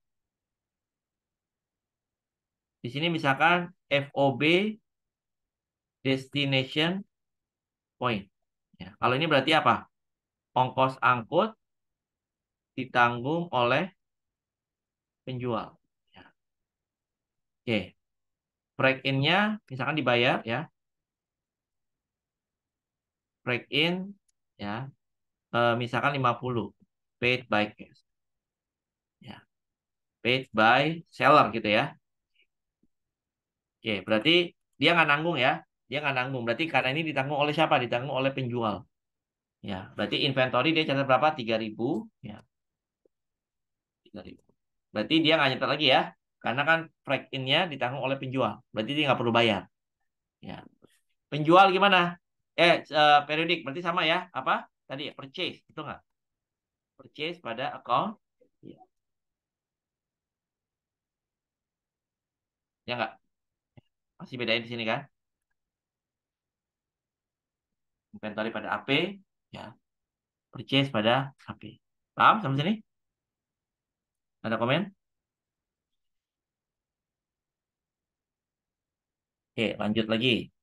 di sini misalkan FOB destination point. Ya, kalau ini berarti apa? Ongkos angkut ditanggung oleh penjual. Ya. Oke, break in-nya misalkan dibayar ya. Break in ya, misalkan 50 paid by cash. Ya, paid by seller gitu ya. Oke, berarti dia nggak nanggung ya. Dia nggak nanggung. Berarti karena ini ditanggung oleh siapa? Ditanggung oleh penjual. Ya, berarti inventory dia catat berapa? 3.000. Ya, 3.000. Berarti dia nggak nyetor lagi ya. Karena kan break in-nya ditanggung oleh penjual. Berarti dia nggak perlu bayar. Ya. Penjual gimana? Periodik berarti sama ya. Apa? Tadi purchase, itu nggak? Purchase pada account. Ya, ya nggak? Masih bedain di sini kan? Inventory pada AP, ya. Purchase pada AP. Paham sampai sini? Ada komen? Oke, lanjut lagi.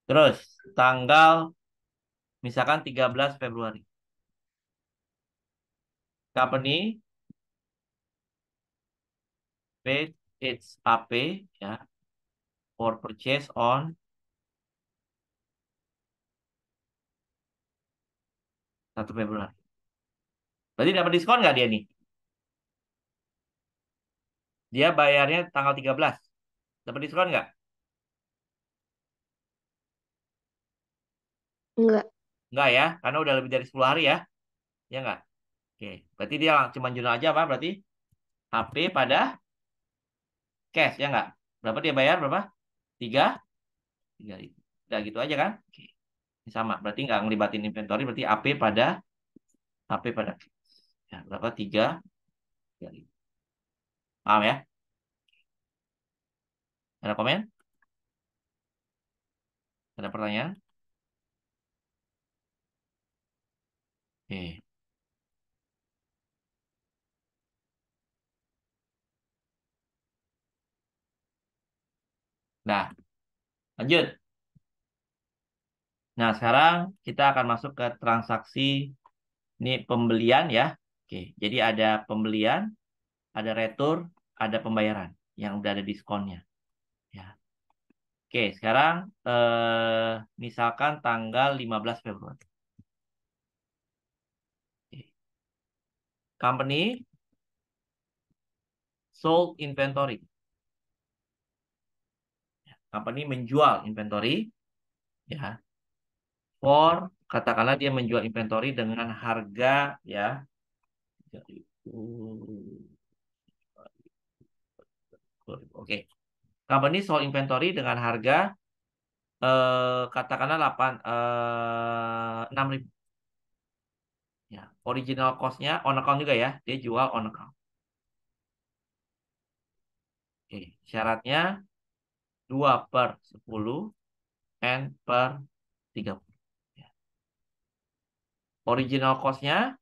Terus, tanggal misalkan 13 Februari. Company paid its AP, ya, for purchase on 1 Februari. Berarti dapat diskon nggak dia nih? Dia bayarnya tanggal 13. Dapat diskon nggak? Enggak. Nggak ya, karena udah lebih dari 10 hari ya. Ya nggak? Oke, berarti dia cuma jurnal aja apa? Berarti AP pada cash, ya nggak? Berapa dia bayar? Berapa? 3? 3.000. Udah gitu aja kan? Oke. Ini sama, berarti nggak ngelibatin inventory, berarti AP pada cash. Ya, berapa? 3.000. Paham ya? Ada komen? Ada pertanyaan? Oke. Nah, lanjut. Nah, sekarang kita akan masuk ke transaksi ini pembelian ya. Oke, jadi ada pembelian, ada retur, ada pembayaran yang udah ada diskonnya. Ya. Oke, sekarang misalkan tanggal 15 Februari. Oke. Company sold inventory. Company menjual inventory ya. For katakanlah dia menjual inventory dengan harga ya. Oke. Company sold inventory dengan harga katakanlah 6.000. Ya, original cost-nya on account juga ya. Dia jual on account. Oke, syaratnya 2/10 and per 30. Ya. Original cost-nya,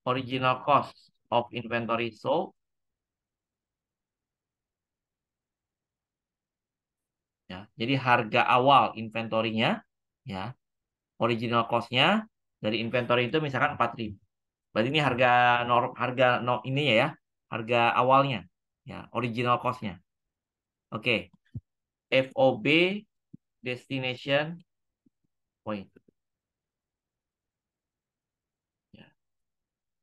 original cost of inventory sold. Ya, jadi harga awal inventory-nya, ya, original cost-nya dari inventory itu misalkan 4.000. Berarti ini harga harga ini ya, harga awalnya, ya, original cost-nya. Oke, FOB destination point. Ya.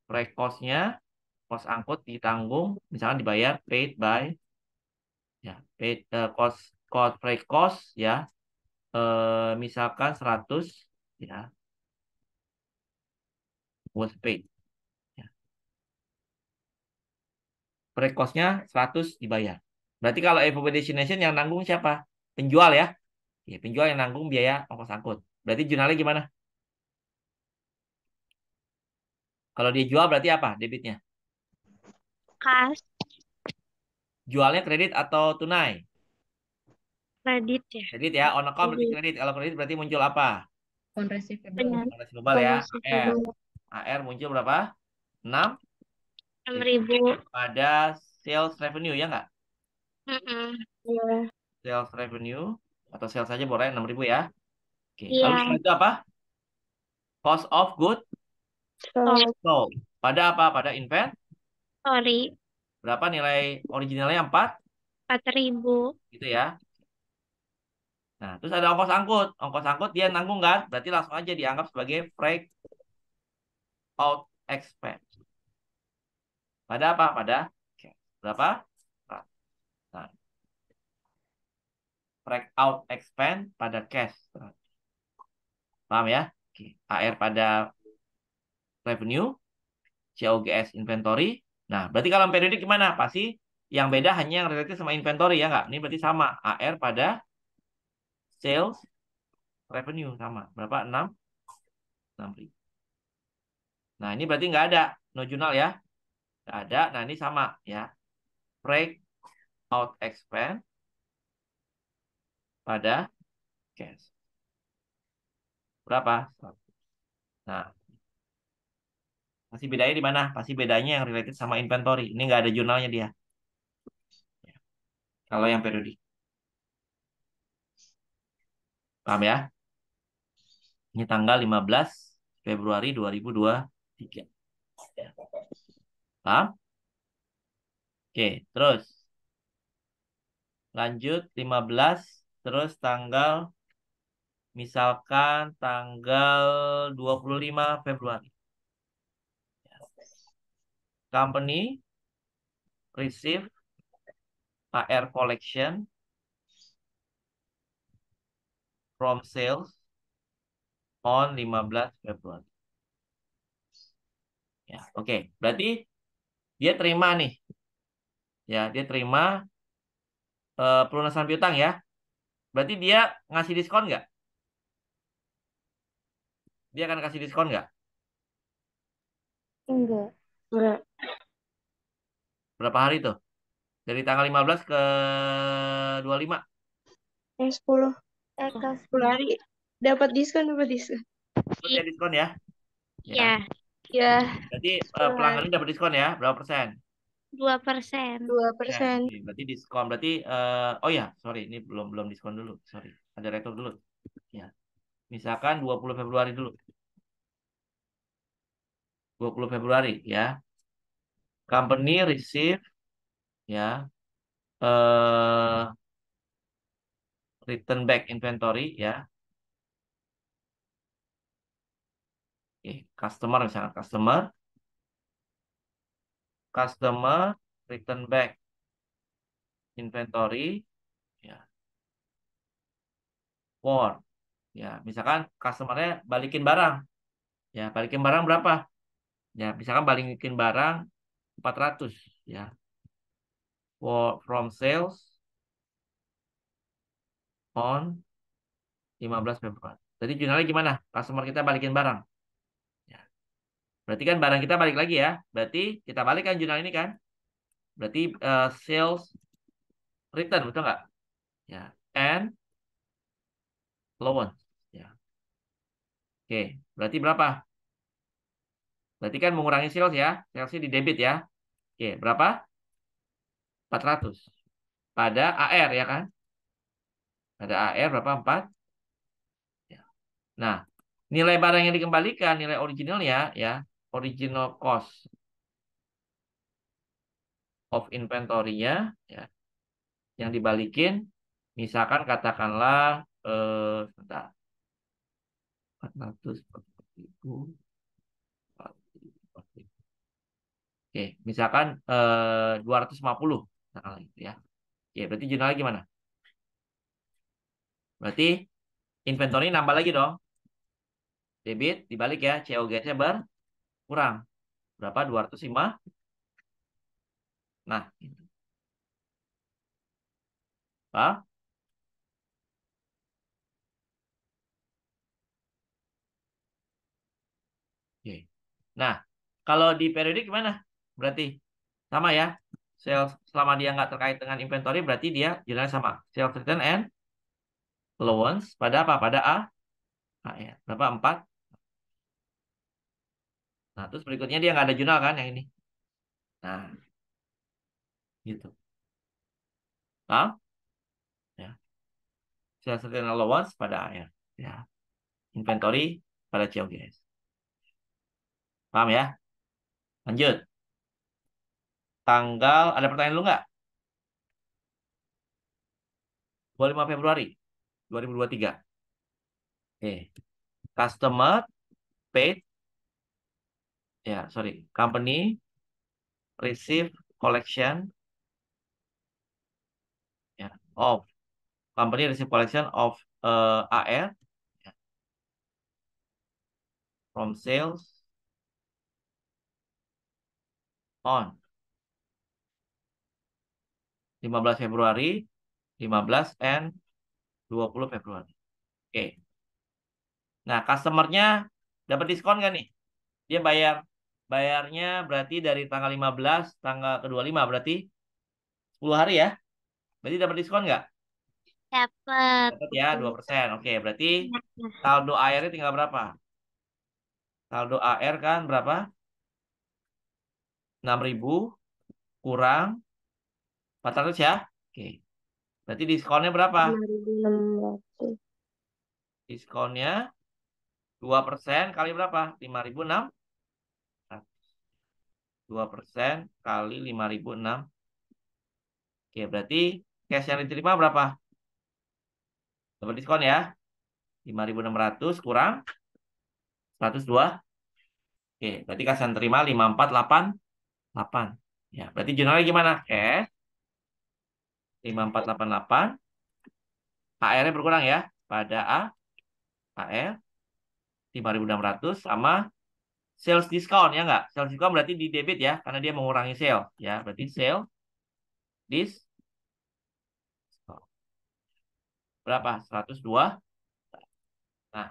Proyek cost-nya, cost angkut ditanggung, misalkan dibayar paid by, ya, paid cost freight cost ya, misalkan 100 ya, was paid. Ya. Freight cost-nya 100 dibayar. Berarti kalau FOB destination yang nanggung siapa? Penjual ya. Ya, penjual yang nanggung biaya ongkos angkut. Berarti jurnalnya gimana? Kalau dia jual berarti apa debitnya? Kas, Jualnya kredit atau tunai? kredit ya. Kredit ya, on account berarti Kredit. kredit. Kalau kredit berarti muncul apa? Benar. Kontrak global ya, Bonus AR. itu AR muncul berapa? 6 enam ribu. pada sales revenue ya nggak? Iya. Sales revenue atau sales saja boleh 6.000 ya. Oke, lalu Iya. setelah itu apa? Cost of good So, sold. Pada apa? Pada invent. sorry, Berapa nilai originalnya? 4 4.000. gitu ya. Nah, terus ada ongkos angkut. Ongkos angkut dia nanggung kan? Berarti langsung aja dianggap sebagai freight out expense. Pada apa? Pada cash. Berapa? Nah, freight out expense pada cash. Paham ya? Oke. AR pada revenue, COGS inventory. Nah, berarti kalau periodik gimana? Pasti yang beda hanya yang related sama inventory ya nggak? Ini berarti sama. AR pada sales revenue sama. Berapa? 6 ribu. Nah, ini berarti nggak ada. No journal ya. Nggak ada. Nah, ini sama ya. Break out expense pada cash. Berapa? Nah, pasti bedanya di mana? Pasti bedanya yang related sama inventory. Ini nggak ada jurnalnya dia. Ya. Kalau yang periodik. Paham ya? Ini tanggal 15 Februari 2023. Ya. Paham? Oke, terus lanjut 15, terus tanggal misalkan tanggal 25 Februari. Company receive AR collection from sales on 15 Februari. Ya, oke. Berarti dia terima nih. Ya, dia terima pelunasan piutang ya. Berarti dia ngasih diskon nggak? Dia akan kasih diskon nggak? Enggak. Enggak. Berapa hari tuh? Dari tanggal 15 ke 25. Yang 10. Ke 10 hari. Dapat diskon, dapat diskon. Ikut ya diskon ya. Ya. Iya. Ya, Berarti 10 pelanggan hari. ini dapat diskon ya. Berapa persen? 2%. dua Ya, persen. oke. Berarti diskon. Berarti oh ya, sorry, ini belum belum diskon dulu. Sorry. Ada retro dulu. Ya. Misalkan 20 Februari dulu. 20 Februari ya. Company receive ya return back inventory ya. Oke, customer misalkan customer return back inventory ya for ya misalkan customernya balikin barang ya balikin barang berapa ya misalkan balikin barang 400 ya from sales on 15 Februari. Jadi jurnalnya gimana? Customer kita balikin barang. Ya. Berarti kan barang kita balik lagi ya. Berarti kita balik kan jurnal ini kan. Berarti sales return betul nggak? Ya. And allowance. Ya. Oke. Berarti berapa? Berarti kan mengurangi sales ya. Salesnya di debit ya. Oke. Berapa? 400. Pada AR ya kan? Pada AR berapa? 4. Ya. Nah, nilai barang yang dikembalikan, nilai originalnya ya, original cost of inventory-nya ya, yang dibalikin, misalkan katakanlah sebentar, 400 ribu, 400.000. Oke, misalkan 250 misalkan gitu ya. Oke, berarti jurnalnya gimana? Berarti inventory nambah lagi dong. Debit dibalik ya, COGS-nya berkurang. Berapa? 205. Nah, gitu. Paham? Oke. Nah, kalau di periodik gimana? Berarti sama ya. Sales selama dia nggak terkait dengan inventory berarti dia jurnalnya sama. Sales return and allowance pada apa? Pada A. A ya. Berapa? 4. Nah, terus berikutnya dia nggak ada jurnal kan yang ini. Nah, gitu. Paham? Ya. Sales return and allowance pada A ya. Ya. Inventory pada COGS. Paham ya? Lanjut. Tanggal, ada pertanyaan lu nggak? 25 Februari 2023. Oke. Customer paid, ya, sorry. Company receive collection, ya, of company receive collection of AR, ya, from sales on 15 Februari, 15 and 20 Februari. Oke. Nah, customernya dapat diskon nggak nih? Dia bayarnya berarti dari tanggal 15 tanggal ke-25 berarti 10 hari ya. Berarti dapat diskon nggak? Dapat. Dapat ya 2%. Oke, berarti saldo AR-nya tinggal berapa? Saldo AR kan berapa? 6.000 kurang 400 ya. Oke. Berarti diskonnya berapa? 5.600. Diskonnya 2% kali berapa? 5.600. 2% kali 5.006. Oke, berarti cash yang diterima berapa? Dapat diskon ya. 5.600 kurang 102. Oke, berarti cash yang terima 5.488. Ya, berarti jurnalnya gimana? Cash 5.488. HR-nya berkurang ya. Pada A, HR 5.600 sama sales discount ya nggak? Sales discount berarti di debit ya, karena dia mengurangi sale ya. Berarti sale dis berapa? 102. Nah,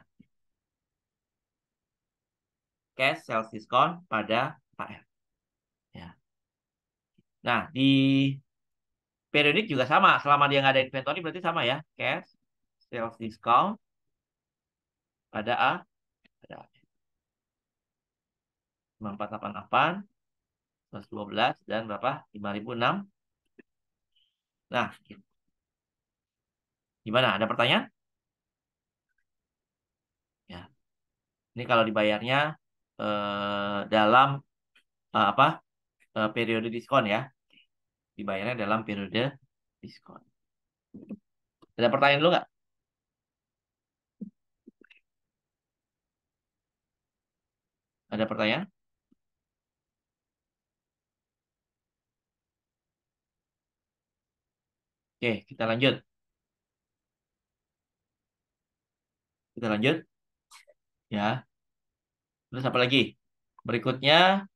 cash sales discount pada HR. Ya. Nah, di periodik juga sama. Selama dia nggak ada inventory berarti sama ya. Cash sales discount pada A, pada A. 5488, 112 dan berapa? 5.006. Nah, gimana? Ada pertanyaan? Ya. Ini kalau dibayarnya dalam apa? Periode diskon ya. Dibayarnya dalam periode diskon. Ada pertanyaan dulu nggak? Ada pertanyaan? Oke, kita lanjut. Kita lanjut ya. Terus apa lagi? Berikutnya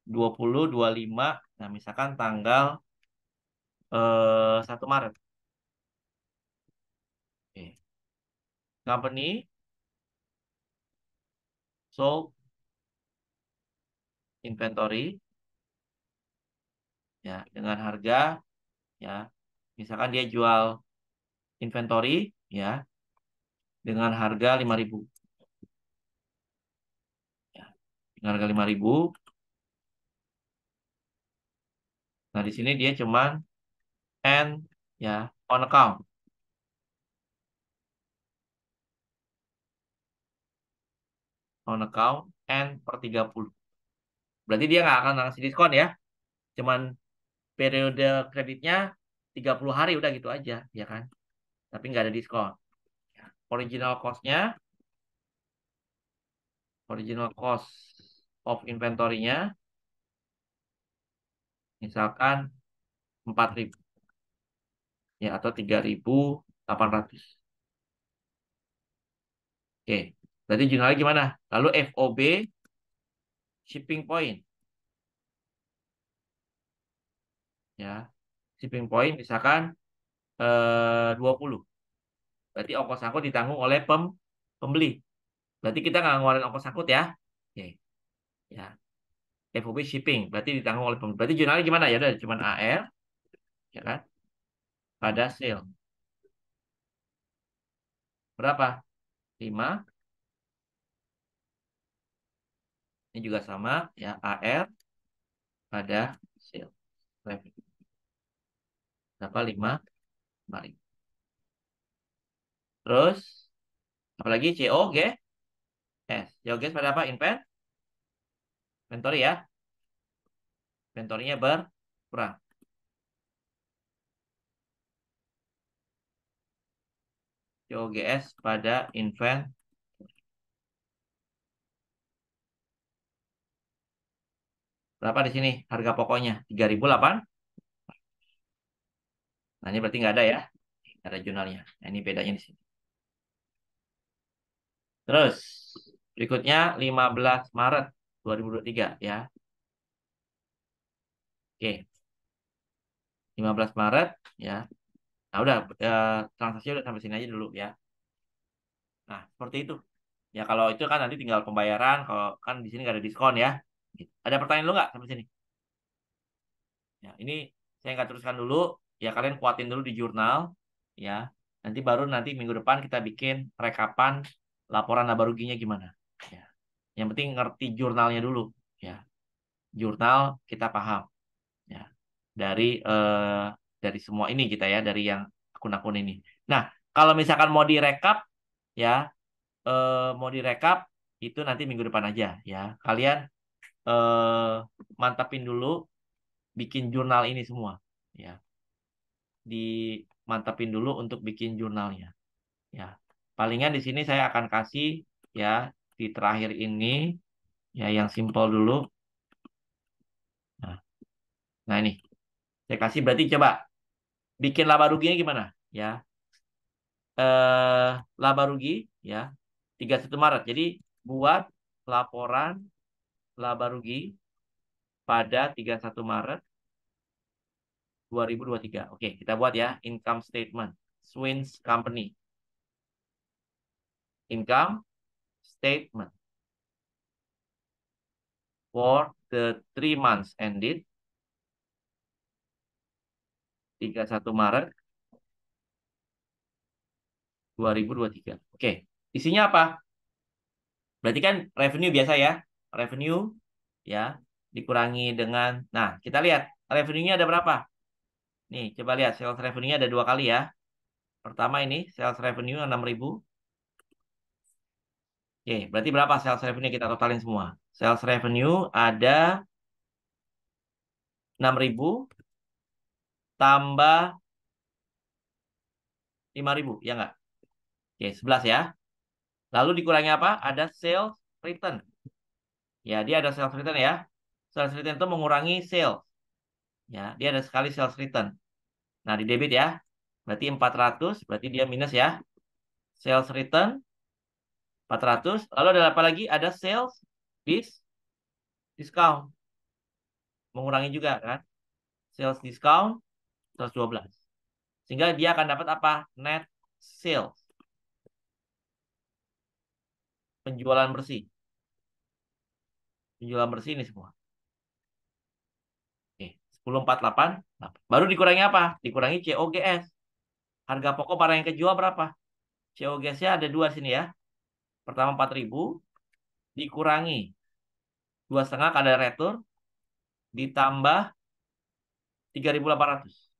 20, 25. Nah, misalkan tanggal 1 Maret. Oke. Company sold inventory ya dengan harga ya. Misalkan dia jual inventory ya dengan harga 5.000 ya. Dengan harga 5.000. Nah, di sini dia cuman and ya on account. On account and per 30. Berarti dia nggak akan ngasih diskon ya. Cuman periode kreditnya 30 hari udah gitu aja, ya kan? Tapi nggak ada diskon. Original cost-nya, original cost of inventory-nya, misalkan 4.000 ya atau 3.800. Oke. Berarti jurnalnya gimana? Lalu FOB shipping point. Ya. Shipping point misalkan 20. Berarti ongkos angkut ditanggung oleh pembeli. Berarti kita nggak ngeluarin ongkos angkut ya. Oke. Ya. FOB shipping. Berarti ditanggung oleh pembeli. Berarti jurnalnya gimana? Ya udah cuman AR. Ya kan? Pada sale. Berapa? 5. Ini juga sama. Ya. AR pada sale. Revenue. Berapa? 5. Kemarin. Terus. Apalagi COG. COG pada apa? Inventory ya. Inventory-nya berkurang. COGS pada invent. Berapa di sini? Harga pokoknya 3.008. Nah, ini berarti nggak ada ya. Nggak ada jurnalnya. Nah, ini bedanya di sini. Terus, berikutnya 15 Maret 2023 ya. Oke, 15 Maret ya. Nah, udah transaksi udah sampai sini aja dulu ya. Nah, seperti itu. Ya, kalau itu kan nanti tinggal pembayaran. Kalau kan di sini nggak ada diskon ya. Gitu. Ada pertanyaan lu nggak sampai sini? Ya, ini saya nggak teruskan dulu. Ya, kalian kuatin dulu di jurnal. Ya, nanti minggu depan kita bikin rekapan laporan laba ruginya gimana. Ya. Yang penting ngerti jurnalnya dulu. Ya, jurnal kita paham. Ya, dari dari semua ini kita ya, dari yang akun-akun ini. Nah, kalau misalkan mau direkap, ya, mau direkap itu nanti minggu depan aja. Ya, kalian mantapin dulu, bikin jurnal ini semua. Ya, dimantapin dulu untuk bikin jurnalnya. Ya, palingan di sini saya akan kasih ya di terakhir ini ya yang simpel dulu. Nah, nah ini saya kasih berarti coba bikin laba ruginya gimana? Ya, laba rugi ya 31 Maret. Jadi buat laporan laba rugi pada 31 Maret 2023. Oke, kita buat ya income statement. Swins Company. Income statement for the 3 months ended 31 Maret 2023. Oke, isinya apa? Berarti kan revenue biasa ya. Revenue ya dikurangi dengan, nah kita lihat revenue-nya ada berapa? Nih, coba lihat sales revenue-nya ada 2 kali ya. Pertama ini sales revenue 6.000. Oke, berarti berapa sales revenue kita totalin semua? Sales revenue ada 6.000 tambah 5.000, ya nggak? Oke, 11 ya. Lalu dikurangi apa? Ada sales return. Ya, dia ada sales return ya. Sales return itu mengurangi sales. Ya, dia ada sekali sales return. Nah, di debit ya. Berarti 400, berarti dia minus ya. Sales return 400. Lalu ada apa lagi? Ada sales discount. Mengurangi juga kan. Sales discount 112. Sehingga dia akan dapat apa? Net sales. Penjualan bersih. Penjualan bersih ini semua. Oke, 10.488. Baru dikurangi apa? Dikurangi COGS. Harga pokok barang yang kejual berapa? COGS-nya ada 2 sini ya. Pertama 4.000 dikurangi 2,5 kada retur ditambah 3.800.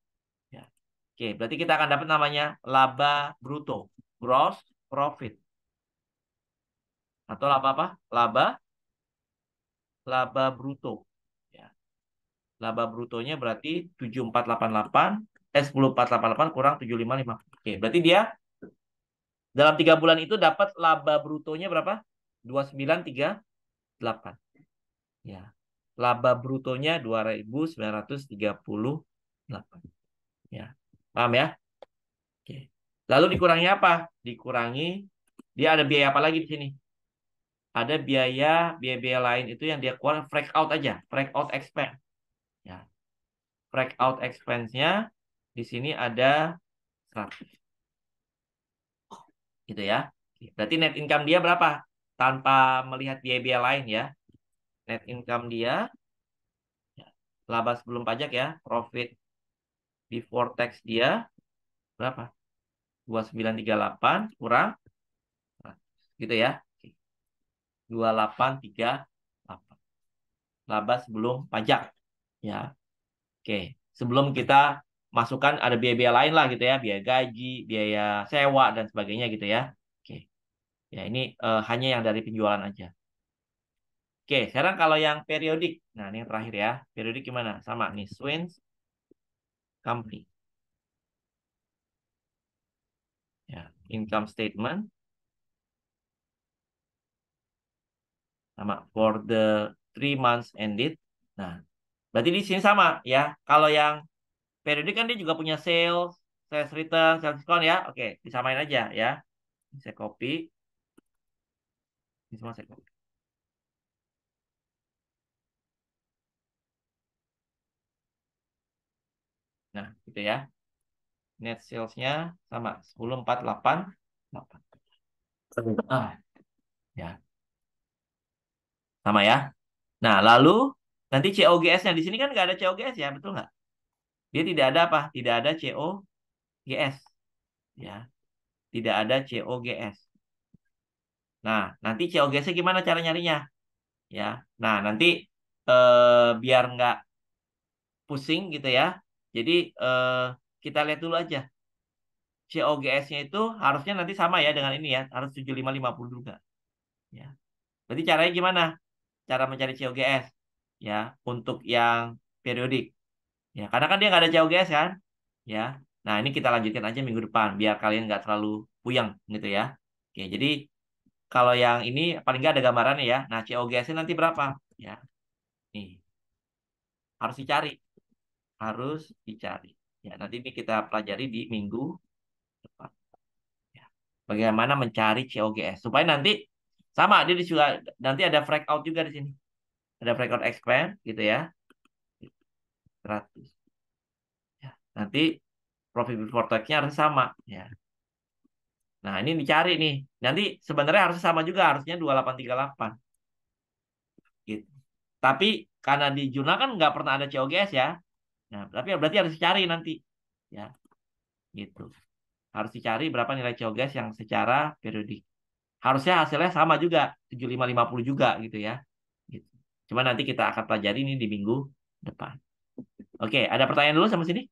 Ya. Oke, berarti kita akan dapat namanya laba bruto, gross profit. Atau laba apa? Laba bruto. Ya. Laba brutonya berarti 7.488, 10.488 kurang 7.550. Oke, berarti dia dalam 3 bulan itu dapat laba brutonya berapa? 2.938. Ya. Laba brutonya 2.938. Ya. Paham ya? Oke. Lalu dikurangi apa? Dikurangi Dia ada biaya apa lagi di sini? Ada biaya lain itu yang dia keluar break out aja, break out expense. Ya, break out expense-nya di sini ada 100. Gitu ya. Berarti net income dia berapa? Tanpa melihat biaya-biaya lain ya. Net income dia, ya, laba sebelum pajak ya, profit before tax dia berapa? 2938 kurang 100. Gitu ya. 2838. Laba sebelum pajak. Ya. Oke. Sebelum kita masukkan ada biaya-biaya lain lah gitu ya. Biaya gaji, biaya sewa, dan sebagainya gitu ya. Oke. Ya ini hanya yang dari penjualan aja. Oke, sekarang kalau yang periodik. Nah, ini yang terakhir ya. Periodik gimana? Sama nih, Swins Company. Ya, income statement. Sama, for the 3 months ended. Nah, berarti di sini sama ya. Kalau yang periodik kan dia juga punya sales, sales return, sales discount ya. Oke, disamain aja ya. Ini saya copy. Ini semua saya copy. Nah, gitu ya. Net sales-nya sama 10,488. Ah, ya, sama ya. Nah, lalu nanti COGS-nya di sini kan nggak ada COGS ya, betul nggak? Dia tidak ada apa? Tidak ada COGS. Ya, tidak ada COGS. Nah, nanti COGS-nya gimana cara nyarinya? Ya, nah nanti biar nggak pusing gitu ya. Jadi eh, kita lihat dulu aja. COGS-nya itu harusnya nanti sama ya dengan ini ya. Harus 7550 juga. Ya. Berarti caranya gimana? Cara mencari COGS. Ya, untuk yang periodik. Ya, karena kan dia nggak ada COGS kan. Ya. Nah, ini kita lanjutkan aja minggu depan. Biar kalian nggak terlalu puyeng gitu ya. Oke, jadi kalau yang ini paling nggak ada gambarannya ya. Nah, COGS-nya nanti berapa? Ya, nih. Harus dicari. Harus dicari. Ya, nanti ini kita pelajari di minggu depan. Ya. Bagaimana mencari COGS supaya nanti sama dia juga nanti ada breakout juga di sini. Ada breakout expense gitu ya. 100. Ya. Nanti profit before tax-nya harus sama ya. Nah, ini dicari nih. Nanti sebenarnya harus sama juga, harusnya 2838 gitu. Tapi karena di jurnal kan nggak pernah ada COGS ya. Nah, tapi berarti harus dicari nanti ya, gitu. Harus dicari berapa nilai COGS yang secara periodik. Harusnya hasilnya sama juga, 7550 juga gitu ya. Gitu. Cuma nanti kita akan pelajari ini di minggu depan. Oke, ada pertanyaan dulu sampai sini?